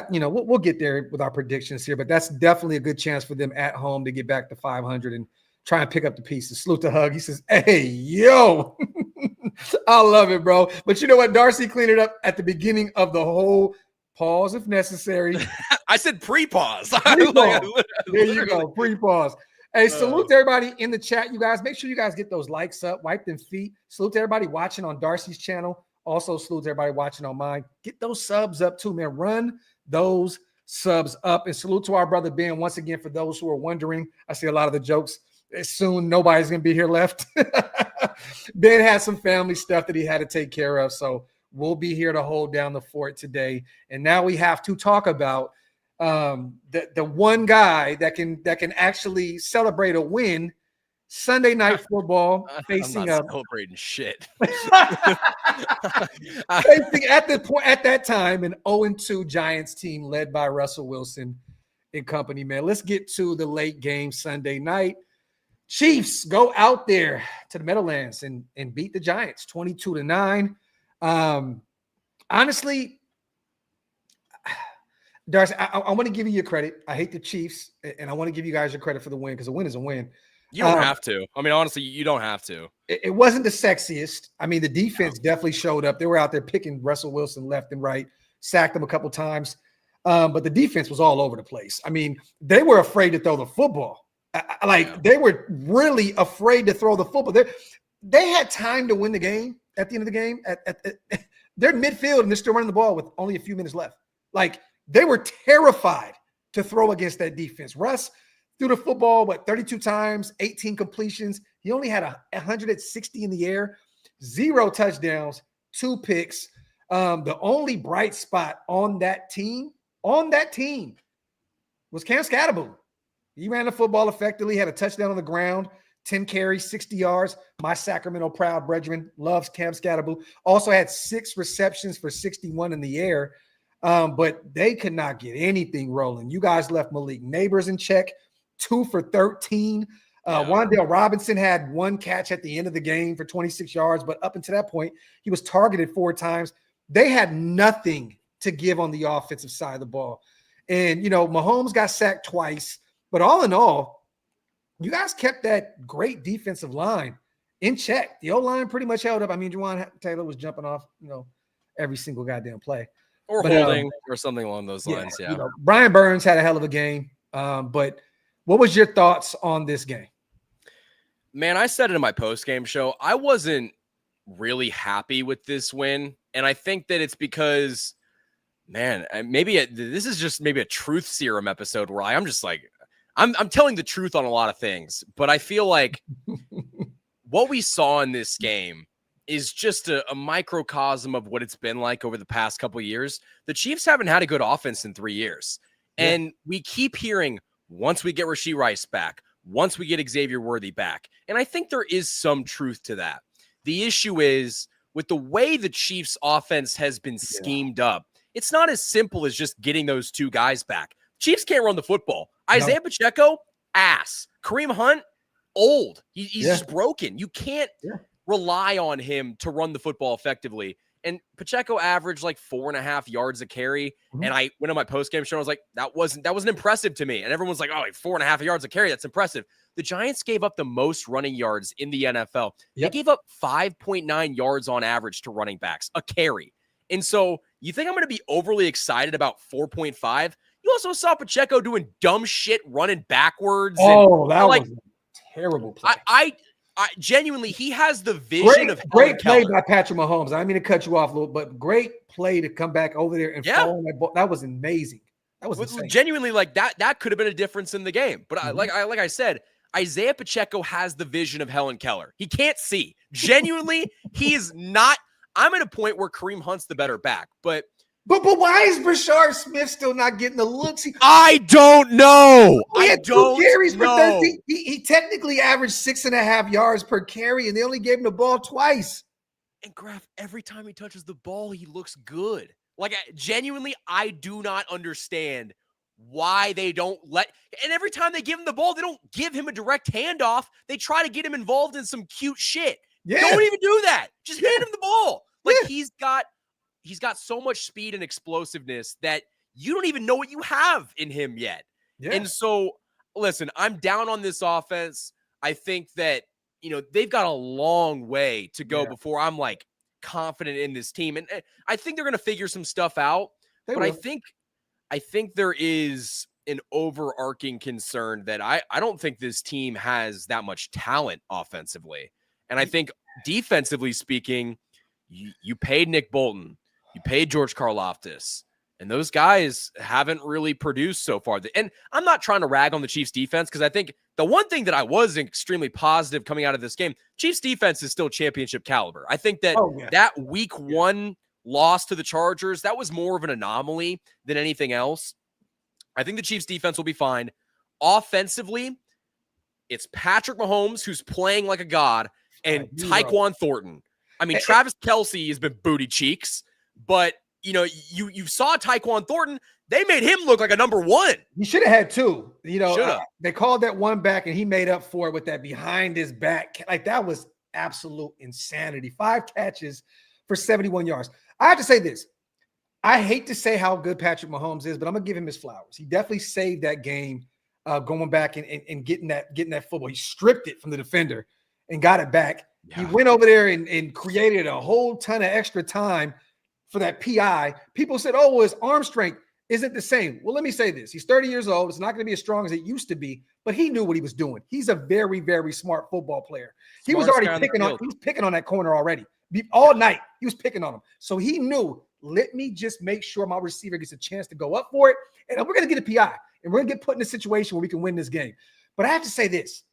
we'll get there with our predictions here. But that's definitely a good chance for them at home to get back to 500 and try and pick up the pieces. Salute to Hug. He says, "Hey yo, I love it, bro." But you know what? Darcy cleaned it up at the beginning of the whole pause, if necessary. I said pre-pause. Pre-pause. There you go. Pre-pause. Hey, salute to everybody in the chat, you guys. Make sure you guys get those likes up, wipe them feet. Salute to everybody watching on Darcy's channel. Also, salute to everybody watching on mine. Get those subs up too, man. Run those subs up. And salute to our brother Ben. Once again, for those who are wondering, I see a lot of the jokes. Soon, nobody's going to be here left. Ben had some family stuff that he had to take care of. So we'll be here to hold down the fort today. And now we have to talk about the one guy that can actually celebrate a win. Sunday Night Football facing I'm not celebrating shit. facing at that time an 0-2 Giants team led by Russell Wilson and company, man. Let's get to the late game Sunday night. Chiefs go out there to the Meadowlands and beat the Giants 22-9. Honestly, Darcy, I want to give you your credit. I hate the Chiefs, and I want to give you guys your credit for the win because a win is a win. You don't have to. I mean, honestly, you don't have to. It wasn't the sexiest. I mean, the defense definitely showed up. They were out there picking Russell Wilson left and right, sacked him a couple times. But the defense was all over the place. I mean, they were afraid to throw the football. They were really afraid to throw the football. They had time to win the game at the end of the game. They're midfield and they're still running the ball with only a few minutes left. They were terrified to throw against that defense. Russ threw the football, 32 times, 18 completions. He only had 160 in the air, 0 touchdowns, 2 picks. The only bright spot on that team was Cam Scatterboom. He ran the football effectively, had a touchdown on the ground, 10 carries, 60 yards. My Sacramento proud brethren loves Cam Scatterboom. Also had 6 receptions for 61 in the air. But they could not get anything rolling. You guys left Malik Neighbors in check, 2 for 13. Wan'Dale Robinson had 1 catch at the end of the game for 26 yards, but up until that point, he was targeted 4 times. They had nothing to give on the offensive side of the ball. And, Mahomes got sacked twice, but all in all, you guys kept that great defensive line in check. The O-line pretty much held up. I mean, Juwan Taylor was jumping off, every single goddamn play. Or holding or something along those lines, yeah. Brian Burns had a hell of a game. But what was your thoughts on this game? Man, I said it in my post-game show. I wasn't really happy with this win. And I think that it's because, man, this is just maybe a truth serum episode where I'm just like, I'm telling the truth on a lot of things. But I feel like what we saw in this game is just a microcosm of what it's been like over the past couple of years. The Chiefs haven't had a good offense in 3 years. And we keep hearing, once we get Rashee Rice back, once we get Xavier Worthy back. And I think there is some truth to that. The issue is, with the way the Chiefs offense has been schemed up, it's not as simple as just getting those 2 guys back. Chiefs can't run the football. Isaiah Pacheco, ass. Kareem Hunt, old. He's just broken. You can't rely on him to run the football effectively. And Pacheco averaged 4.5 yards a carry. Mm-hmm. And I went on my post-game show and I was like, that wasn't impressive to me. And everyone's like, 4.5 yards a carry, that's impressive. The Giants gave up the most running yards in the NFL. Yep. They gave up 5.9 yards on average to running backs, a carry. And so you think I'm going to be overly excited about 4.5? You also saw Pacheco doing dumb shit, running backwards. That was a terrible play. I genuinely, he has the vision of great play by Patrick Mahomes. I didn't mean to cut you off a little, but great play to come back over there and fall on that ball. That was amazing. That was insane. Genuinely, that could have been a difference in the game. But like I said, Isaiah Pacheco has the vision of Helen Keller. He can't see. Genuinely, he is not. I'm at a point where Kareem Hunt's the better back, but why is Brashard Smith still not getting the looks? I don't know. He had 2 carries for 13. He technically averaged 6.5 yards per carry, and they only gave him the ball twice. And Graphk, every time he touches the ball, he looks good. Genuinely, I do not understand why they don't and every time they give him the ball, they don't give him a direct handoff. They try to get him involved in some cute shit. Yeah. Don't even do that. Just hand him the ball. Like Yeah. he's got so much speed and explosiveness that you don't even know what you have in him yet. Yeah. And so, listen, I'm down on this offense. I think that, they've got a long way to go before I'm like confident in this team. And I think they're going to figure some stuff out. They but will. I think there is an overarching concern that I don't think this team has that much talent offensively. And I think defensively speaking, you paid Nick Bolton, you paid George Karlaftis, and those guys haven't really produced so far. And I'm not trying to rag on the Chiefs defense, because I think the one thing that I was extremely positive coming out of this game, Chiefs defense is still championship caliber. I think that that week one loss to the Chargers, that was more of an anomaly than anything else. I think the Chiefs defense will be fine. Offensively, it's Patrick Mahomes, who's playing like a god, and Tyquan Thornton. I mean, Travis Kelce has been booty cheeks, but you saw Tyquan Thornton. They made him look like a number one. He should have had two. They called that one back, and he made up for it with that behind his back. Like, that was absolute insanity. 5 catches for 71 yards. I have to say this. I hate to say how good Patrick Mahomes is, but I'm gonna give him his flowers. He definitely saved that game, going back and getting that football. He stripped it from the defender and got it back. Yeah. He went over there and created a whole ton of extra time for that PI. People said, "Oh, well, his arm strength isn't the same." Well, let me say this. He's 30 years old. It's not going to be as strong as it used to be, but he knew what he was doing. He's a very, very smart football player. He was already picking on that corner already. All night, he was picking on him. So he knew, let me just make sure my receiver gets a chance to go up for it, and we're going to get a PI, and we're going to get put in a situation where we can win this game. But I have to say this.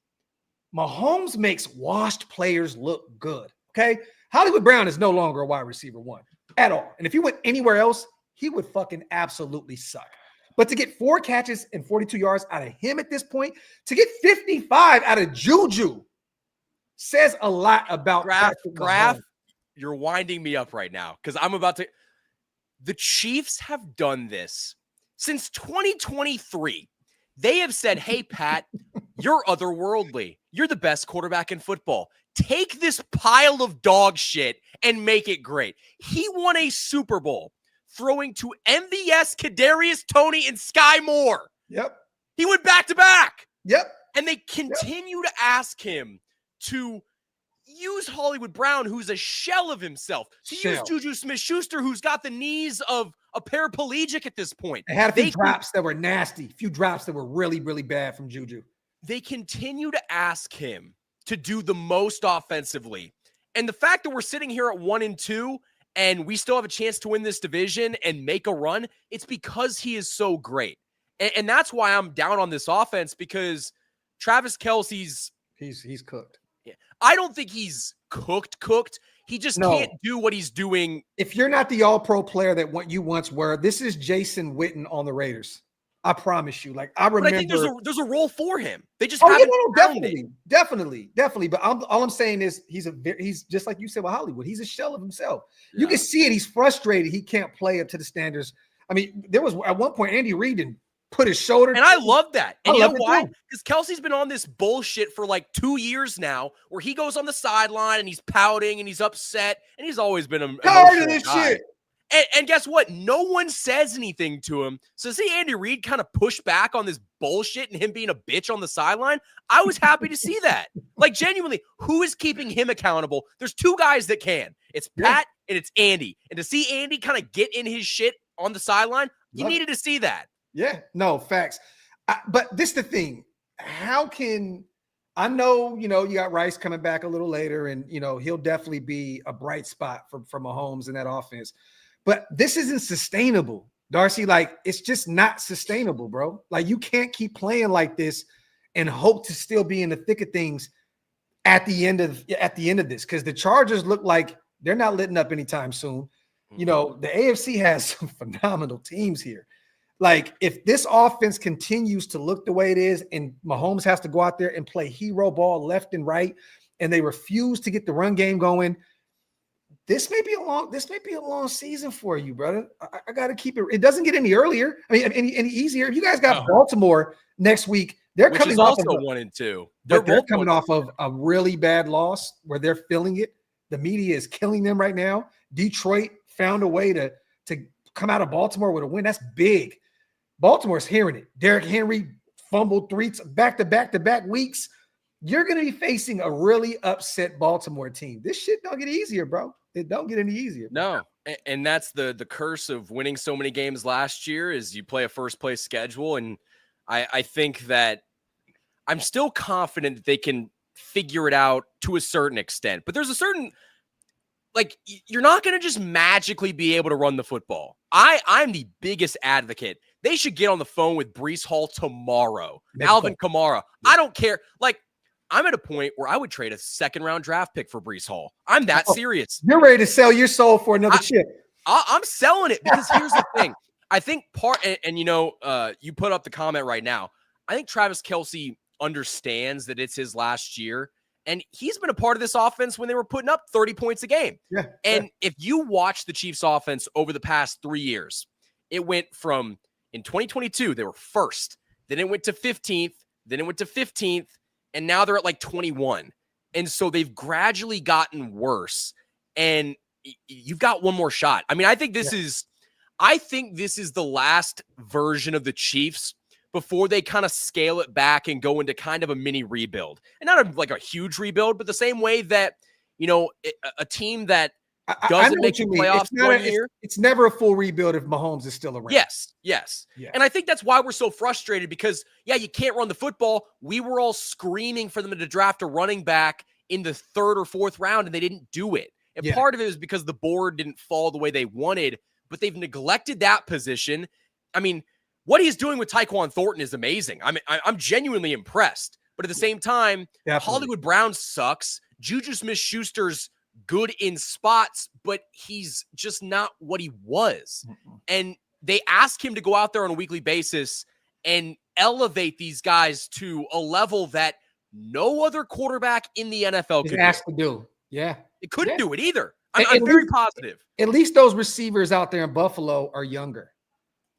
Mahomes makes washed players look good, okay? Hollywood Brown is no longer a wide receiver one at all. And if he went anywhere else, he would fucking absolutely suck. But to get 4 catches and 42 yards out of him at this point, to get 55 out of Juju says a lot about Graphk. You're winding me up right now, because I'm about to – the Chiefs have done this since 2023. They have said, hey, Pat, you're otherworldly. You're the best quarterback in football. Take this pile of dog shit and make it great. He won a Super Bowl throwing to MVS, Kadarius Toney, and Sky Moore. Yep. He went back-to-back. Yep. And they continue to ask him to use Hollywood Brown, who's a shell of himself, to use Juju Smith-Schuster, who's got the knees of a paraplegic at this point. They had a few drops that were nasty, a few drops that were really, really bad from Juju. They continue to ask him to do the most offensively. And the fact that we're sitting here at 1-2 and we still have a chance to win this division and make a run, it's because he is so great. And that's why I'm down on this offense, because Travis Kelce's... He's cooked. I don't think he's cooked. He just can't do what he's doing. If you're not the all-pro player that what you once were, this is Jason Witten on the Raiders. I promise you. Like, I remember. But I think there's a role for him. They just haven't found it. Definitely. But all I'm saying is he's just like you said with Hollywood. He's a shell of himself. Yeah. You can see it. He's frustrated. He can't play up to the standards. I mean, there was at one point Andy Reid didn't put his shoulder. And I love that. And you know why? Because Kelce's been on this bullshit for like 2 years now, where he goes on the sideline and he's pouting and he's upset, and he's always been a tired of this shit. And guess what? No one says anything to him. So see Andy Reid kind of push back on this bullshit and him being a bitch on the sideline. I was happy to see that. Like, genuinely, who is keeping him accountable? There's 2 guys that can. It's Pat and it's Andy. And to see Andy kind of get in his shit on the sideline, you needed to see that. Yeah, no, facts. But this is the thing. How can I know, you got Rice coming back a little later, and, he'll definitely be a bright spot for Mahomes in that offense. But this isn't sustainable, Darcy. Like, it's just not sustainable, bro. Like, you can't keep playing like this and hope to still be in the thick of things at the end of this, because the Chargers look like they're not letting up anytime soon. The AFC has some phenomenal teams here. Like, if this offense continues to look the way it is and Mahomes has to go out there and play hero ball left and right, and they refuse to get the run game going, this may be a long season for you, brother. I got to keep it. It doesn't get any earlier. I mean, any easier. You guys got Baltimore next week They're which coming is off also of 1-2. they're both coming off of a really bad loss where they're feeling it. The media is killing them right now. Detroit found a way to come out of Baltimore with a win. That's big. Baltimore's hearing it. Derrick Henry fumbled back-to-back weeks. You're going to be facing a really upset Baltimore team. This shit don't get easier, bro. It don't get any easier. No, and that's the curse of winning so many games last year is you play a first-place schedule, and I think that I'm still confident that they can figure it out to a certain extent. But there's a certain, like, you're not going to just magically be able to run the football. I'm the biggest advocate. They should get on the phone with Breece Hall tomorrow. Alvin Kamara. I don't care. Like, I'm at a point where I would trade a second-round draft pick for Breece Hall. I'm that serious. You're ready to sell your soul for another chip. I'm selling it because here's the thing. I think and you put up the comment right now. I think Travis Kelce understands that it's his last year, and he's been a part of this offense when they were putting up 30 points a game. Yeah. And if you watch the Chiefs offense over the past 3 years, it went from in 2022, they were first, then it went to 15th, then it went to 15th, and now they're at like 21. And so they've gradually gotten worse, and you've got one more shot. I mean, I think this is the last version of the Chiefs before they kind of scale it back and go into kind of a mini rebuild. And not like a huge rebuild, but the same way that, a team that doesn't make the playoffs one year. It's never a full rebuild if Mahomes is still around. Yes. Yeah. And I think that's why we're so frustrated because, you can't run the football. We were all screaming for them to draft a running back in the 3rd or 4th round, and they didn't do it. And part of it is because the board didn't fall the way they wanted, but they've neglected that position. I mean, what he's doing with Tyquan Thornton is amazing. I mean, I'm genuinely impressed. But at the same time, Hollywood Brown sucks. Juju Smith-Schuster's good in spots, but he's just not what he was. And they ask him to go out there on a weekly basis and elevate these guys to a level that no other quarterback in the NFL could asked to do. Yeah. It couldn't do it either. I'm very positive. At least those receivers out there in Buffalo are younger.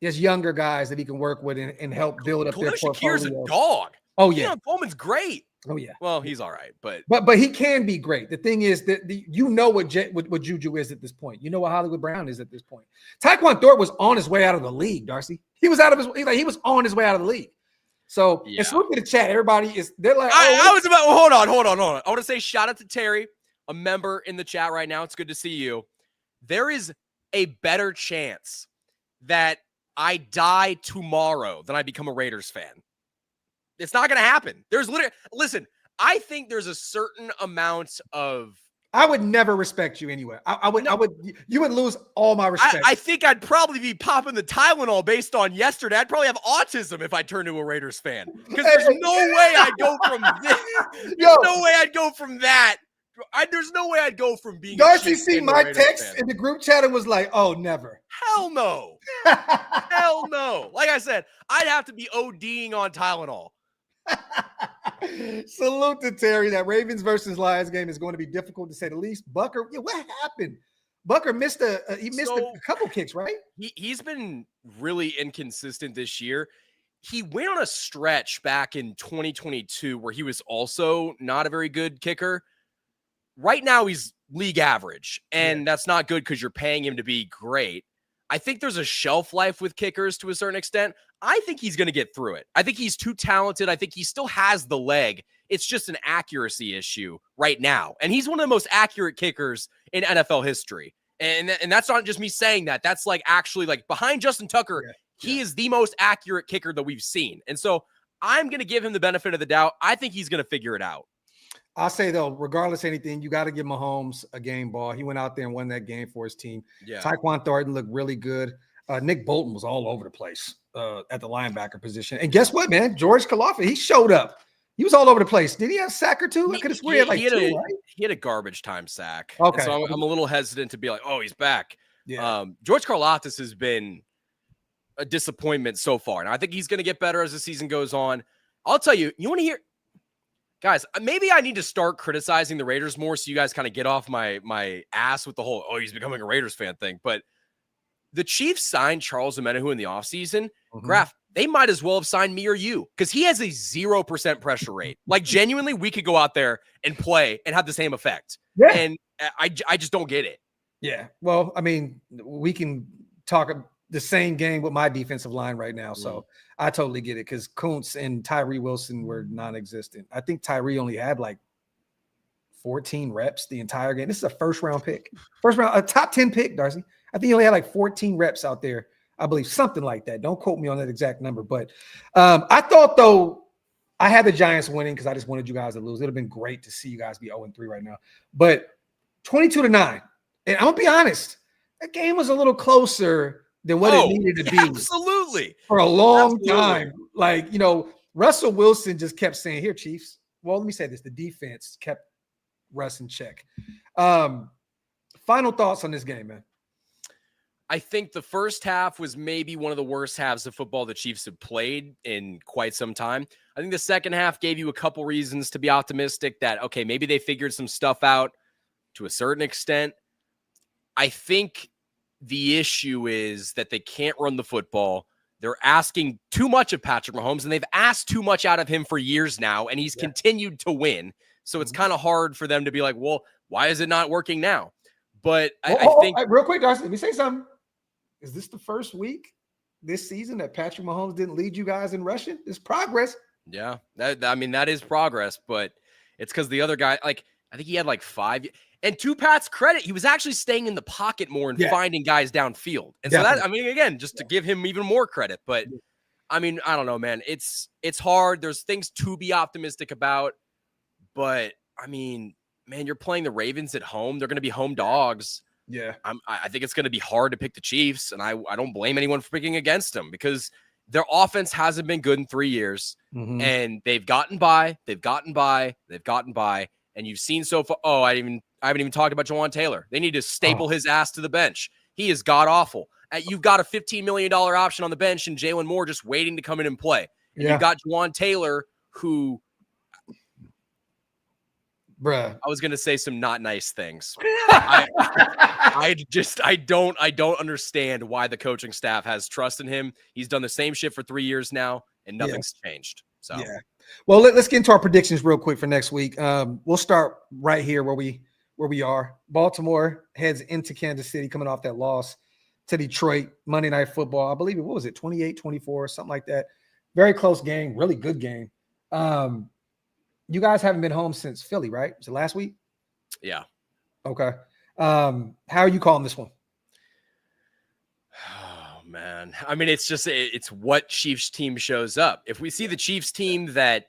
There's younger guys that he can work with and help build up their portfolio. Shakir's a dog. Oh, yeah. Coleman's great. Oh, yeah. Well, he's all right, but he can be great. The thing is that what Juju is at this point. You know what Hollywood Brown is at this point. Tyquan Thornton was on his way out of the league, Darcy. He was on his way out of the league. So let's look at the chat. They're like, hold on. I want to say shout out to Terry, a member in the chat right now. It's good to see you. There is a better chance that I die tomorrow than I become a Raiders fan. It's not going to happen. Listen, I think there's a certain amount of. I would never respect you anyway. You would lose all my respect. I think I'd probably be popping the Tylenol based on yesterday. I'd probably have autism if I turned to a Raiders fan because there's no way I'd go from this. There's no way I'd go from that. There's no way I'd go from being. Darcy see my text in the group chat and was like, "Oh, never." Hell no. Hell no. Like I said, I'd have to be ODing on Tylenol. Salute to Terry. That Ravens versus Lions game is going to be difficult to say the least. Bucker, what happened? Bucker missed a couple kicks, right? He's been really inconsistent this year. He went on a stretch back in 2022 where he was also not a very good kicker. Right now, he's league average, and that's not good because you're paying him to be great. I think there's a shelf life with kickers to a certain extent. I think he's going to get through it. I think he's too talented. I think he still has the leg. It's just an accuracy issue right now. And he's one of the most accurate kickers in NFL history. And that's not just me saying that. That's like actually like behind Justin Tucker, he is the most accurate kicker that we've seen. And so I'm going to give him the benefit of the doubt. I think he's going to figure it out. I'll say, though, regardless of anything, you got to give Mahomes a game ball. He went out there and won that game for his team. Yeah. Tyquan Thornton looked really good. Nick Bolton was all over the place at the linebacker position. And guess what, man? George Karlaftis, he showed up. He was all over the place. Did he have a sack or two? I could have sworn he had like two, right? He had a garbage time sack. Okay. So I'm a little hesitant to be like, oh, he's back. Yeah. George Karlaftis has been a disappointment so far. And I think he's going to get better as the season goes on. I'll tell you, you want to hear – guys, maybe I need to start criticizing the Raiders more so you guys kind of get off my ass with the whole, oh, he's becoming a Raiders fan thing. But the Chiefs signed Charles Omenihu in the offseason. Mm-hmm. Graphk, they might as well have signed me or you because he has a 0% pressure rate. Like, genuinely, we could go out there and play and have the same effect. Yeah. And I just don't get it. Yeah. Well, I mean, we can talk the same game with my defensive line right now. So I totally get it because Kuntz and Tyree Wilson were non-existent. I think Tyree only had like 14 reps the entire game. This is a first-round pick. A top 10 pick, Darcy. I think he only had like 14 reps out there. I believe something like that. Don't quote me on that exact number. But I thought, though, I had the Giants winning because I just wanted you guys to lose. It would have been great to see you guys be 0-3 right now. But 22-9. And I'm going to be honest, that game was a little closer than what it needed to be. Absolutely. For a long time. Like, Russell Wilson just kept saying, here, Chiefs. Well, let me say this. The defense kept Russ in check. Final thoughts on this game, man. I think the first half was maybe one of the worst halves of football the Chiefs have played in quite some time. I think the second half gave you a couple reasons to be optimistic that, okay, maybe they figured some stuff out to a certain extent. I think the issue is that they can't run the football. They're asking too much of Patrick Mahomes, and they've asked too much out of him for years now, and he's continued to win. So it's kind of hard for them to be like, well, why is it not working now? But I think real quick, Darcy, let me say something. Is this the first week this season that Patrick Mahomes didn't lead you guys in rushing? It's progress. Yeah, that is progress, but it's because the other guy, like, I think he had like 5. And to Pat's credit, he was actually staying in the pocket more and finding guys downfield. And so that, I mean, again, just to give him even more credit. But I mean, I don't know, man. It's hard. There's things to be optimistic about. But I mean, man, you're playing the Ravens at home. They're going to be home dogs. Yeah. I think it's going to be hard to pick the Chiefs, and I don't blame anyone for picking against them because their offense hasn't been good in 3 years, and they've gotten by, and you've seen so far. Oh, I haven't even talked about Jawan Taylor. They need to staple his ass to the bench. He is god awful. You've got a $15 million option on the bench, and Jalen Moore just waiting to come in and play. And you've got Jawan Taylor, who. Bruh. I was going to say some not nice things. I don't understand why the coaching staff has trust in him. He's done the same shit for 3 years now, and nothing's changed. So, well, let's get into our predictions real quick for next week. We'll start right here where we are. Baltimore heads into Kansas City, coming off that loss to Detroit. Monday Night Football. I believe what was it, 28-24, something like that. Very close game, really good game. You guys haven't been home since Philly, right? Was it last week? Yeah. Okay. How are you calling this one? Oh, man. I mean, it's what Chiefs team shows up. If we see the Chiefs team that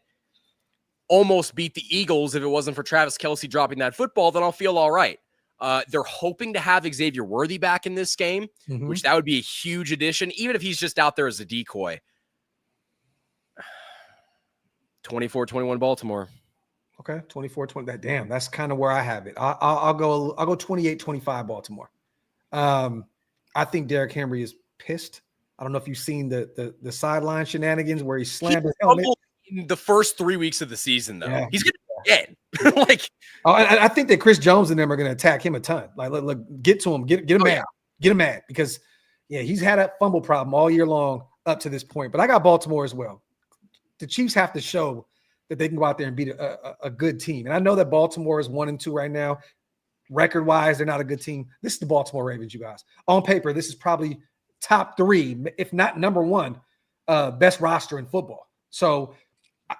almost beat the Eagles, if it wasn't for Travis Kelce dropping that football, then I'll feel all right. They're hoping to have Xavier Worthy back in this game, which that would be a huge addition, even if he's just out there as a decoy. 24-21 Baltimore. Okay, 24-20. Damn, that's kind of where I have it. I'll go 28-25 Baltimore. I think Derrick Henry is pissed. I don't know if you've seen the sideline shenanigans where he slammed his helmet in the first 3 weeks of the season, though. Yeah. He's gonna get I think that Chris Jones and them are gonna attack him a ton. Like, look, get to him, get him mad, get him mad because he's had a fumble problem all year long up to this point. But I got Baltimore as well. The Chiefs have to show that they can go out there and beat a good team. And I know that Baltimore is 1-2 right now. Record-wise, they're not a good team. This is the Baltimore Ravens, you guys. On paper, this is probably top 3, if not number 1, best roster in football. So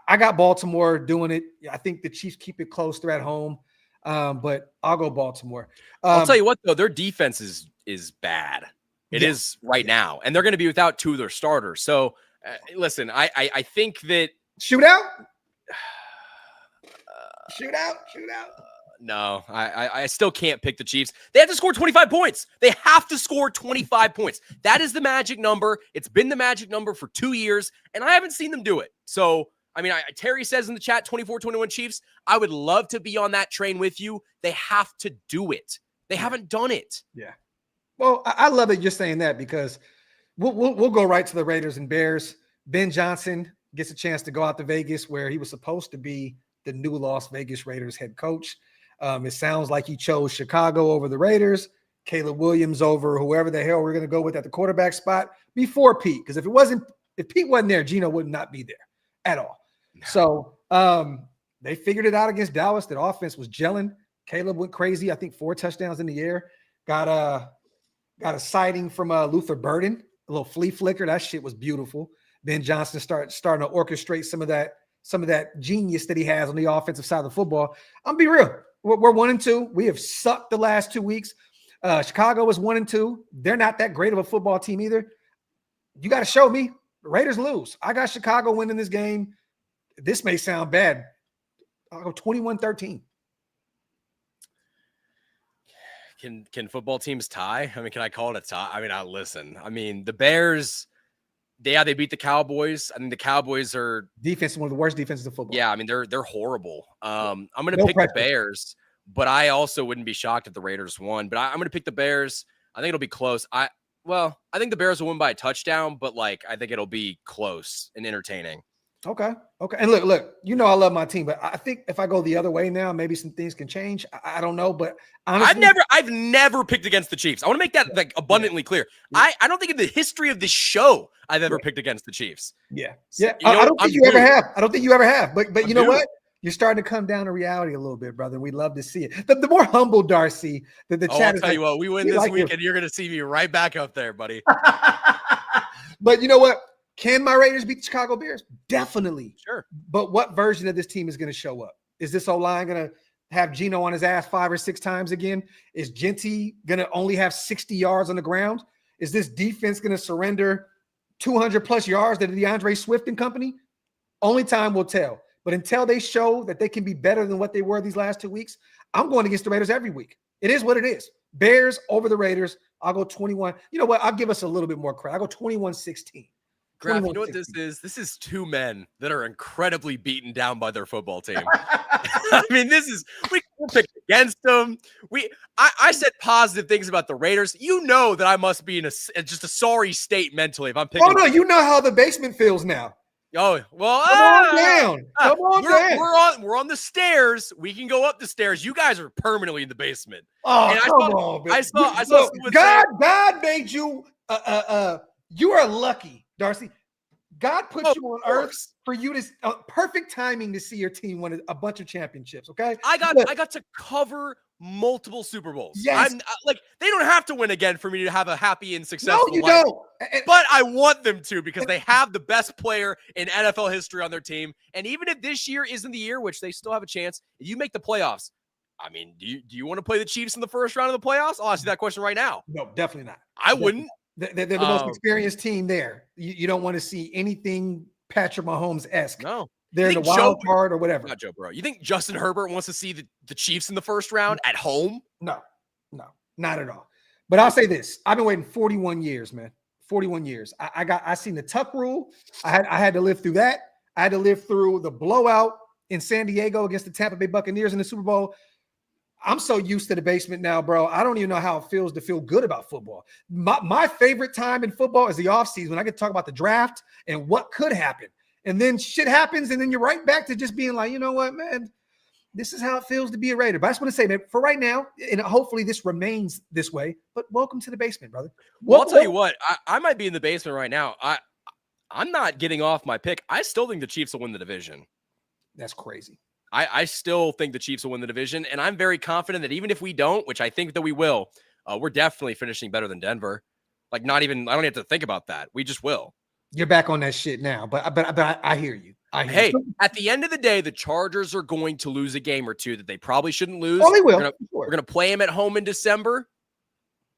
I got Baltimore doing it. I think the Chiefs keep it close. They're at home. But I'll go Baltimore. I'll tell you what, though, their defense is bad. It is right now. And they're going to be without 2 of their starters. So, listen, I think that shootout. No, I still can't pick the Chiefs. They have to score 25 points. They have to score 25 points. That is the magic number. It's been the magic number for 2 years, and I haven't seen them do it. So, I mean, Terry says in the chat, 24-21 Chiefs. I would love to be on that train with you. They have to do it. They haven't done it. Yeah. Well, I love that you're saying that because we'll go right to the Raiders and Bears. Ben Johnson gets a chance to go out to Vegas where he was supposed to be the new Las Vegas Raiders head coach. It sounds like he chose Chicago over the Raiders. Caleb Williams over whoever the hell we're going to go with at the quarterback spot before Pete. Because if Pete wasn't there, Geno would not be there at all. No. So they figured it out against Dallas. That offense was gelling. Caleb went crazy. I think 4 touchdowns in the air. Got a sighting from Luther Burden, a little flea flicker. That shit was beautiful. Ben Johnson starting to orchestrate some of that genius that he has on the offensive side of the football. I'm be real. We're 1-2. We have sucked the last 2 weeks. Chicago was 1-2. They're not that great of a football team either. You got to show me. The Raiders lose. I got Chicago winning this game. This may sound bad. I'll go 21-13. Can football teams tie? I mean, can I call it a tie? I mean, listen. I mean, the Bears, they beat the Cowboys. I mean, the Cowboys are defense, one of the worst defenses of football. Yeah, I mean, they're horrible. I'm going to pick the Bears, but I also wouldn't be shocked if the Raiders won. But I'm going to pick the Bears. I think it'll be close. I think the Bears will win by a touchdown, but I think it'll be close and entertaining. Okay. And look, I love my team, but I think if I go the other way now, maybe some things can change. I don't know, but honestly, I've never picked against the Chiefs. I want to make that abundantly clear. I don't think in the history of this show I've ever picked against the Chiefs. Yeah. I don't think you ever have. I don't think you ever have. But you know what? You're starting to come down to reality a little bit, brother. We love to see it. The more humble Darcy, the chat. I'll tell you what, we win this week, and you're going to see me right back up there, buddy. But you know what? Can my Raiders beat the Chicago Bears? Definitely. Sure. But what version of this team is going to show up? Is this O-line going to have Geno on his ass 5 or 6 times again? Is Genty going to only have 60 yards on the ground? Is this defense going to surrender 200-plus yards to DeAndre Swift and company? Only time will tell. But until they show that they can be better than what they were these last 2 weeks, I'm going against the Raiders every week. It is what it is. Bears over the Raiders. I'll go 21. You know what? I'll give us a little bit more credit. I'll go 21-16. Graphk, you know what this is? This is 2 men that are incredibly beaten down by their football team. I mean, we picked against them. I said positive things about the Raiders. You know that I must be in just a sorry state mentally if I'm picking. Oh no, you know how the basement feels now. Oh well, come on down. Come on down. We're on the stairs. We can go up the stairs. You guys are permanently in the basement. Oh, come on, man. I saw. God made you. You are lucky, Darcy. God put you on earth for you to perfect timing to see your team win a bunch of championships. Okay, I got to cover multiple Super Bowls. Yes. They don't have to win again for me to have a happy and successful life. Don't. But I want them to because they have the best player in NFL history on their team. And even if this year isn't the year, which they still have a chance, if you make the playoffs, I mean, do you want to play the Chiefs in the first round of the playoffs? I'll ask you that question right now. No, definitely not. I wouldn't. They're the most experienced team there. You don't want to see anything Patrick Mahomes-esque. No. They're the wild card or whatever. Not Joe Burrow. You think Justin Herbert wants to see the Chiefs in the first round at home? No, not at all. But I'll say this. I've been waiting 41 years, man. 41 years. I seen the Tuck rule. I had to live through that. I had to live through the blowout in San Diego against the Tampa Bay Buccaneers in the Super Bowl. I'm so used to the basement now, bro. I don't even know how it feels to feel good about football. My favorite time in football is the offseason when I get to talk about the draft and what could happen. And then shit happens, and then you're right back to just being like, you know what, man, this is how it feels to be a Raider. But I just want to say, man, for right now, and hopefully this remains this way, but welcome to the basement, brother. Well, I'll tell you what, I might be in the basement right now. I'm not getting off my pick. I still think the Chiefs will win the division. That's crazy. I still think the Chiefs will win the division, and I'm very confident that even if we don't, which I think that we will, we're definitely finishing better than Denver. I don't have to think about that. We just will. You're back on that shit now, but I hear you. Hey, at the end of the day, the Chargers are going to lose a game or two that they probably shouldn't lose. Oh, they will. We're going to play them at home in December.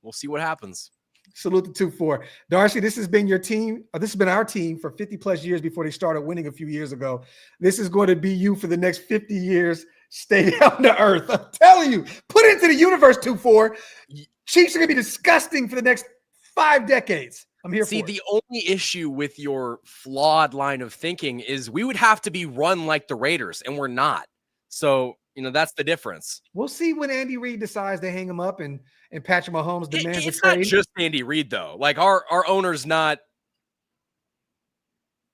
We'll see what happens. Salute the 2-4. Darcy, this has been your team. This has been our team for 50 plus years before they started winning a few years ago. This is going to be you for the next 50 years. Stay down to earth. I'm telling you, put it into the universe, 2-4. Chiefs are going to be disgusting for the next 5 decades. I'm here for it. The only issue with your flawed line of thinking is we would have to be run like the Raiders, and we're not. So, that's the difference. We'll see when Andy Reid decides to hang him up and Patrick Mahomes demands it's not just Andy Reid, though. Our owner's not,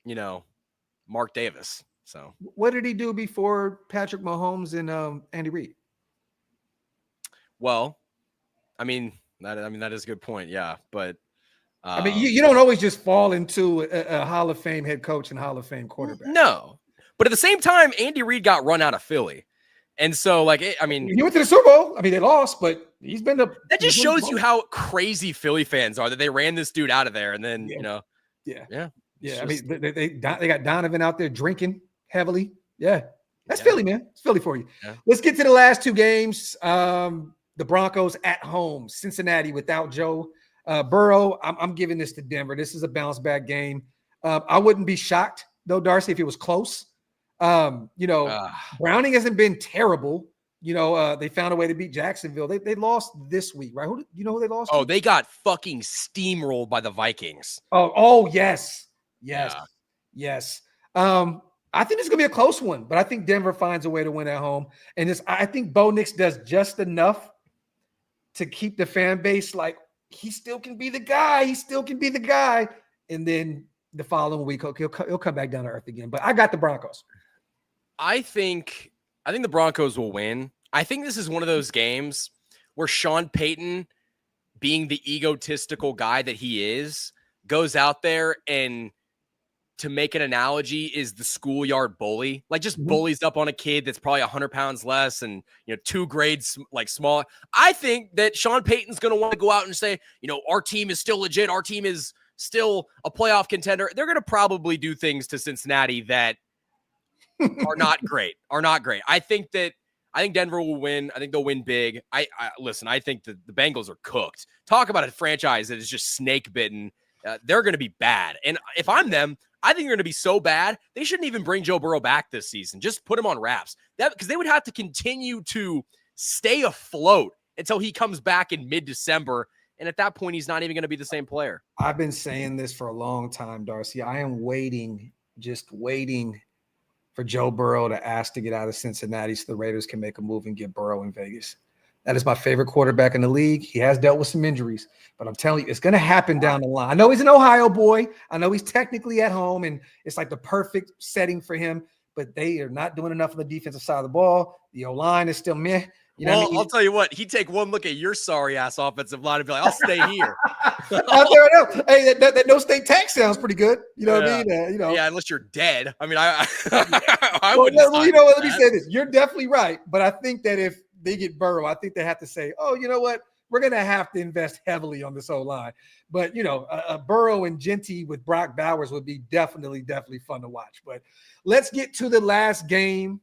Mark Davis. So what did he do before Patrick Mahomes and Andy Reid? Well, I mean, That is a good point. Yeah. But I mean, you don't always just fall into a Hall of Fame head coach and Hall of Fame quarterback. No. But at the same time, Andy Reid got run out of Philly. And so, like, he went to the Super Bowl. I mean, they lost, but he's been the. That just shows you how crazy Philly fans are that they ran this dude out of there. And then, Yeah. I mean, they got Donovan out there drinking heavily. Yeah. That's Philly, man. It's Philly for you. Yeah. Let's get to the last two games. The Broncos at home, Cincinnati without Joe Burrow. I'm giving this to Denver. This is a bounce back game. I wouldn't be shocked, though, Darcy, if it was close. Browning hasn't been terrible. They found a way to beat Jacksonville. They lost this week, right? Who they lost? Oh, they got fucking steamrolled by the Vikings. Yes. I think it's gonna be a close one, but I think Denver finds a way to win at home. And I think Bo Nix does just enough to keep the fan base like he still can be the guy. And then the following week he'll come back down to earth again. But I got the Broncos. I think the Broncos will win. I think this is one of those games where Sean Payton, being the egotistical guy that he is, goes out there and, to make an analogy, is the schoolyard bully. Like, just bullies up on a kid that's probably 100 pounds less and 2 grades like smaller. I think that Sean Payton's going to want to go out and say, our team is still legit. Our team is still a playoff contender. They're going to probably do things to Cincinnati that are not great. I think Denver will win. I think they'll win big. Listen, I think the Bengals are cooked. Talk about a franchise that is just snake bitten. They're going to be bad. And if I'm them, I think they're going to be so bad, they shouldn't even bring Joe Burrow back this season. Just put him on wraps. Because they would have to continue to stay afloat until he comes back in mid-December. And at that point, he's not even going to be the same player. I've been saying this for a long time, Darcy. I am just waiting for Joe Burrow to ask to get out of Cincinnati so the Raiders can make a move and get Burrow in Vegas. That is my favorite quarterback in the league. He has dealt with some injuries, but I'm telling you, it's going to happen down the line. I know he's an Ohio boy. I know he's technically at home, and it's like the perfect setting for him, but they are not doing enough on the defensive side of the ball. The O-line is still meh. I'll tell you what, he'd take one look at your sorry-ass offensive line and be like, I'll stay here. Hey, that no state tax sounds pretty good. You know what I mean? Yeah, unless you're dead. I mean, I wouldn't. Let me say this. You're definitely right, but I think that if they get Burrow, I think they have to say, oh, you know what? We're going to have to invest heavily on this O-line. But, Burrow and Genty with Brock Bowers would be definitely fun to watch. But let's get to the last game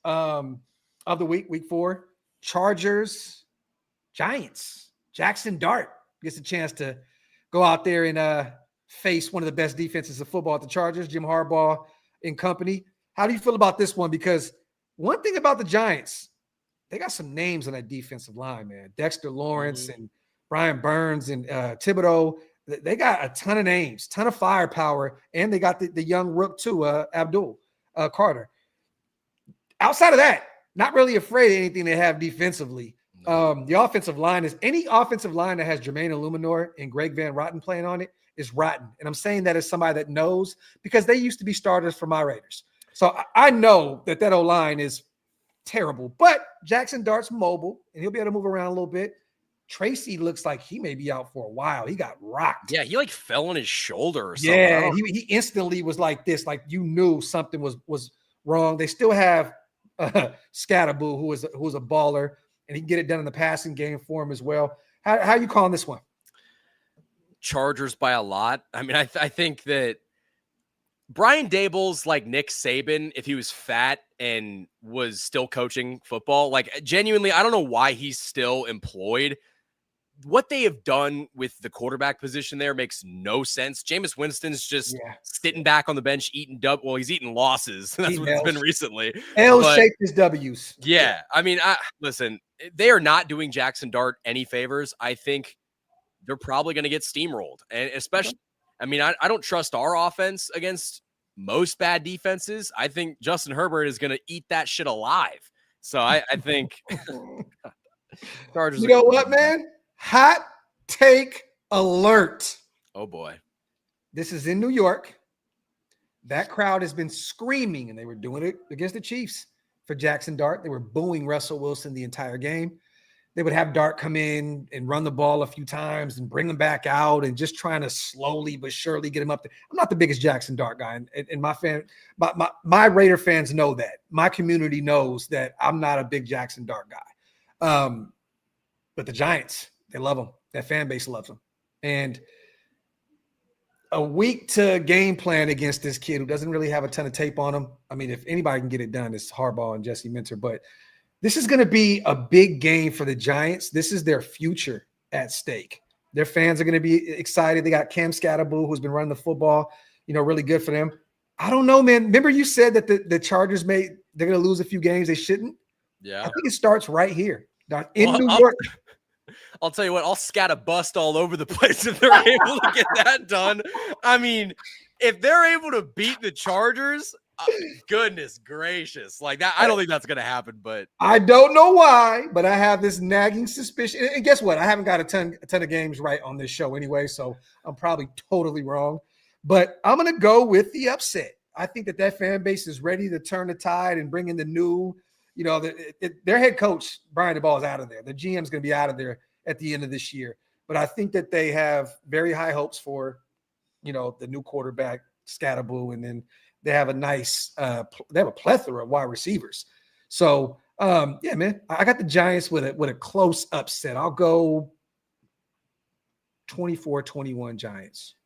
of the week 4. Chargers, Giants. Jackson Dart gets a chance to go out there and face one of the best defenses of football at the Chargers, Jim Harbaugh and company. How do you feel about this one? Because one thing about the Giants, they got some names on that defensive line, man. Dexter Lawrence and Brian Burns and Thibodeau. They got a ton of names, ton of firepower, and they got the young rook too, Abdul Carter. Outside of that, not really afraid of anything they have defensively. The offensive line is any offensive line that has Jermaine Illuminor and Greg Van Rotten playing on it is rotten. And I'm saying that as somebody that knows because they used to be starters for my Raiders. So I know that O-line is terrible, but Jackson Dart's mobile and he'll be able to move around a little bit. Tracy looks like he may be out for a while. He got rocked. Yeah, he like fell on his shoulder or something. Yeah, he instantly was like this, like you knew something was wrong. They still have Scatterboo, who was a baller, and he can get it done in the passing game for him as well. How are you calling this one? Chargers by a lot. I mean, I think that Brian Daboll's like Nick Saban if he was fat and was still coaching football. Like, genuinely, I don't know why he's still employed. What they have done with the quarterback position there makes no sense. Jameis Winston's just sitting back on the bench eating he's eating losses. That's what it's been recently. L-shaped his W's. Yeah. I mean, listen, they are not doing Jackson Dart any favors. I think they're probably going to get steamrolled. And especially, I mean, I don't trust our offense against most bad defenses. I think Justin Herbert is going to eat that shit alive. So I think Chargers. You know what, man? Hot take alert. Oh, boy. This is in New York. That crowd has been screaming, and they were doing it against the Chiefs for Jackson Dart. They were booing Russell Wilson the entire game. they would have Dart come in and run the ball a few times and bring him back out and just trying to slowly but surely get him up there. I'm not the biggest Jackson Dart guy, and my Raider fans know that. My community knows that I'm not a big Jackson Dart guy. But the Giants, they love him. That fan base loves him. And a week to game plan against this kid who doesn't really have a ton of tape on him. I mean, if anybody can get it done, it's Harbaugh and Jesse Minter. But this is going to be a big game for the Giants. This is their future at stake. Their fans are going to be excited. They got Cam Scatterboo, who's been running the football, really good for them. I don't know, man. Remember you said that the Chargers they're going to lose a few games they shouldn't? Yeah. I think it starts right here in New York. I'll tell you what, I'll scat a bust all over the place if they're able to get that done. I mean, if they're able to beat the Chargers, goodness gracious. Like that, I don't think that's going to happen, but I don't know why, but I have this nagging suspicion. And guess what? I haven't got a ton of games right on this show anyway, so I'm probably totally wrong. But I'm going to go with the upset. I think that fan base is ready to turn the tide and bring in the new, their head coach, Brian DeBall, is out of there. The GM's going to be out of there at the end of this year. But I think that they have very high hopes for, the new quarterback, Scatterboo, and then they have a nice they have a plethora of wide receivers. So, yeah, man, I got the Giants with a close upset. I'll go 24-21 Giants.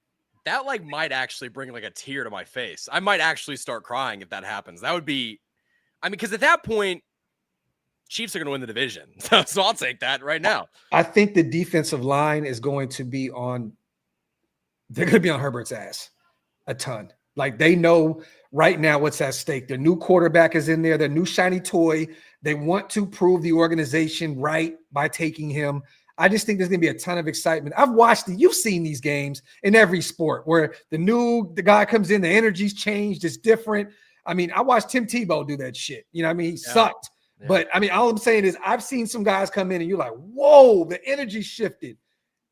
That might actually bring a tear to my face. I might actually start crying if that happens. That would be, because at that point, Chiefs are going to win the division. So I'll take that right now. I think the defensive line is going to be they're going to be on Herbert's ass a ton. They know right now what's at stake. Their new quarterback is in there, their new shiny toy. They want to prove the organization right by taking him. I just think there's going to be a ton of excitement. I've watched you've seen these games in every sport where the guy comes in, the energy's changed, it's different. I watched Tim Tebow do that shit. He sucked. Yeah. But all I'm saying is I've seen some guys come in and you're like, whoa, the energy shifted.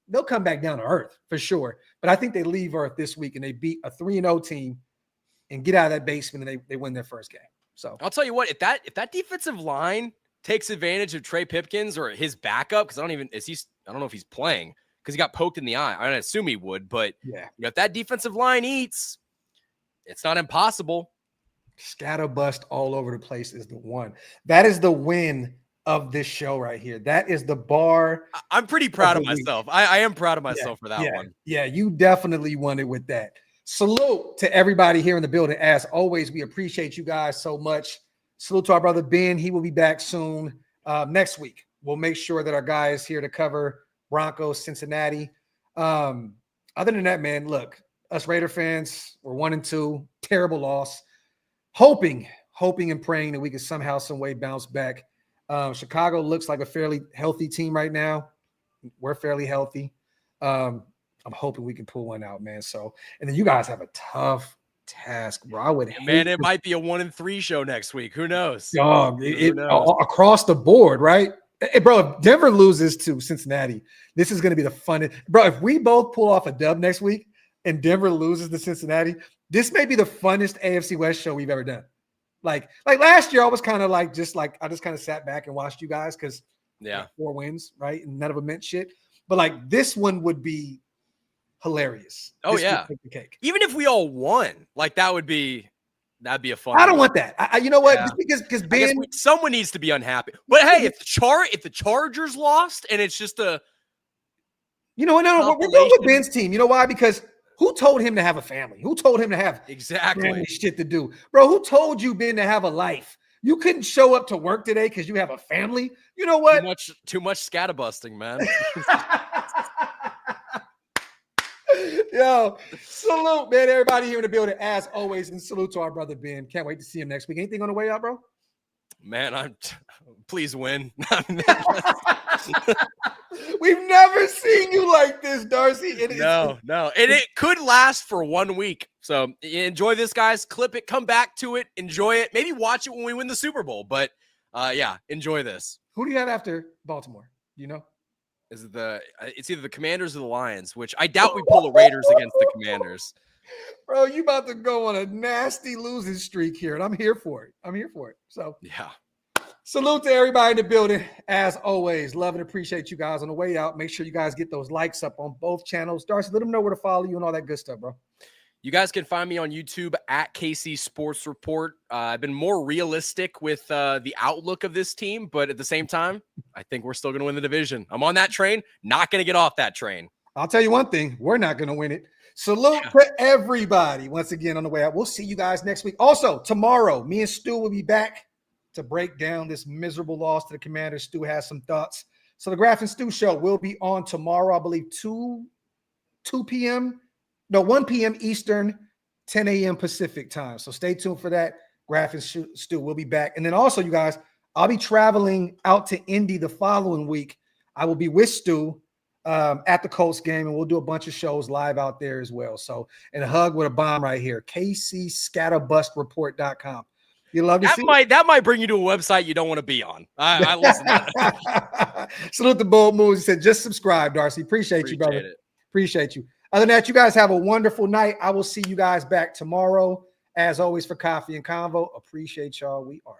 They'll come back down to earth for sure. But I think they leave earth this week and they beat a 3-0 team and get out of that basement and they win their first game. So I'll tell you what, if that defensive line takes advantage of Trey Pipkins or his backup, because I don't know if he's playing because he got poked in the eye. I assume he would, but yeah, if that defensive line eats, it's not impossible. Scatterbust all over the place is the one. That is the win of this show right here. That is the bar. I'm pretty proud of myself. I am proud of myself for that one. Yeah, you definitely won it with that. Salute to everybody here in the building. As always, we appreciate you guys so much. Salute to our brother Ben. He will be back soon. Next week, we'll make sure that our guy is here to cover Broncos, Cincinnati. Other than that, man, look, us Raider fans, we're 1-2. Terrible loss. Hoping and praying that we can somehow, some way bounce back. Chicago looks like a fairly healthy team right now. We're fairly healthy. I'm hoping we can pull one out, man. So, and then you guys have a tough task, bro. It might be a 1-3 show next week. Who knows? Dog, Who knows? Across the board, right? Hey, bro, if Denver loses to Cincinnati, this is going to be the funnest. Bro, if we both pull off a dub next week and Denver loses to Cincinnati, this may be the funnest AFC West show we've ever done. Like last year, I was kind of I just kind of sat back and watched you guys because 4 wins, right? And none of them meant shit. But this one would be hilarious. Oh, this yeah. Take the cake. Even if we all won, that'd be a fun. I don't want that. You know what? Yeah. Just because Ben, someone needs to be unhappy. But hey, if the Chargers lost and it's just a, we're going with Ben's team. You know why? Because who told him to have a family? Who told him to have family shit to do? Bro, who told you, Ben, to have a life? You couldn't show up to work today because you have a family? You know what? Too much scatterbusting, man. Yo, salute, man. Everybody here in the building, as always, and salute to our brother Ben. Can't wait to see him next week. Anything on the way out, bro? Man, please win. We've never seen you like this, Darcy. No. And it could last for 1 week. So enjoy this, guys. Clip it, come back to it, enjoy it. Maybe watch it when we win the Super Bowl. But enjoy this. Who do you have after Baltimore? Do you know? Is it it's either the Commanders or the Lions, which I doubt we pull the Raiders against the Commanders. Bro, you about to go on a nasty losing streak here, and I'm here for it. So yeah. Salute to everybody in the building. As always, love and appreciate you guys. On the way out, make sure you guys get those likes up on both channels. Darcy, let them know where to follow you and all that good stuff, bro. You guys can find me on YouTube at KC Sports Report. I've been more realistic with the outlook of this team, but at the same time, I think we're still going to win the division. I'm on that train, not going to get off that train. I'll tell you one thing, we're not going to win it. Salute to everybody once again on the way out. We'll see you guys next week. Also, tomorrow, me and Stu will be back to break down this miserable loss to the Commanders. Stu has some thoughts. So the Graphk and Stu show will be on tomorrow, I believe 1 p.m. Eastern, 10 a.m. Pacific time. So stay tuned for that. Graphk and Stu will be back. And then also, you guys, I'll be traveling out to Indy the following week. I will be with Stu at the Colts game, and we'll do a bunch of shows live out there as well. So, and a hug with a bomb right here, kcscatterbustreport.com. You love to see that might bring you to a website you don't want to be on. I listen to that. Salute the bold moves. He said, just subscribe, Darcy. Appreciate you, brother. Appreciate you. Other than that, you guys have a wonderful night. I will see you guys back tomorrow. As always, for Coffee and Convo. Appreciate y'all. We are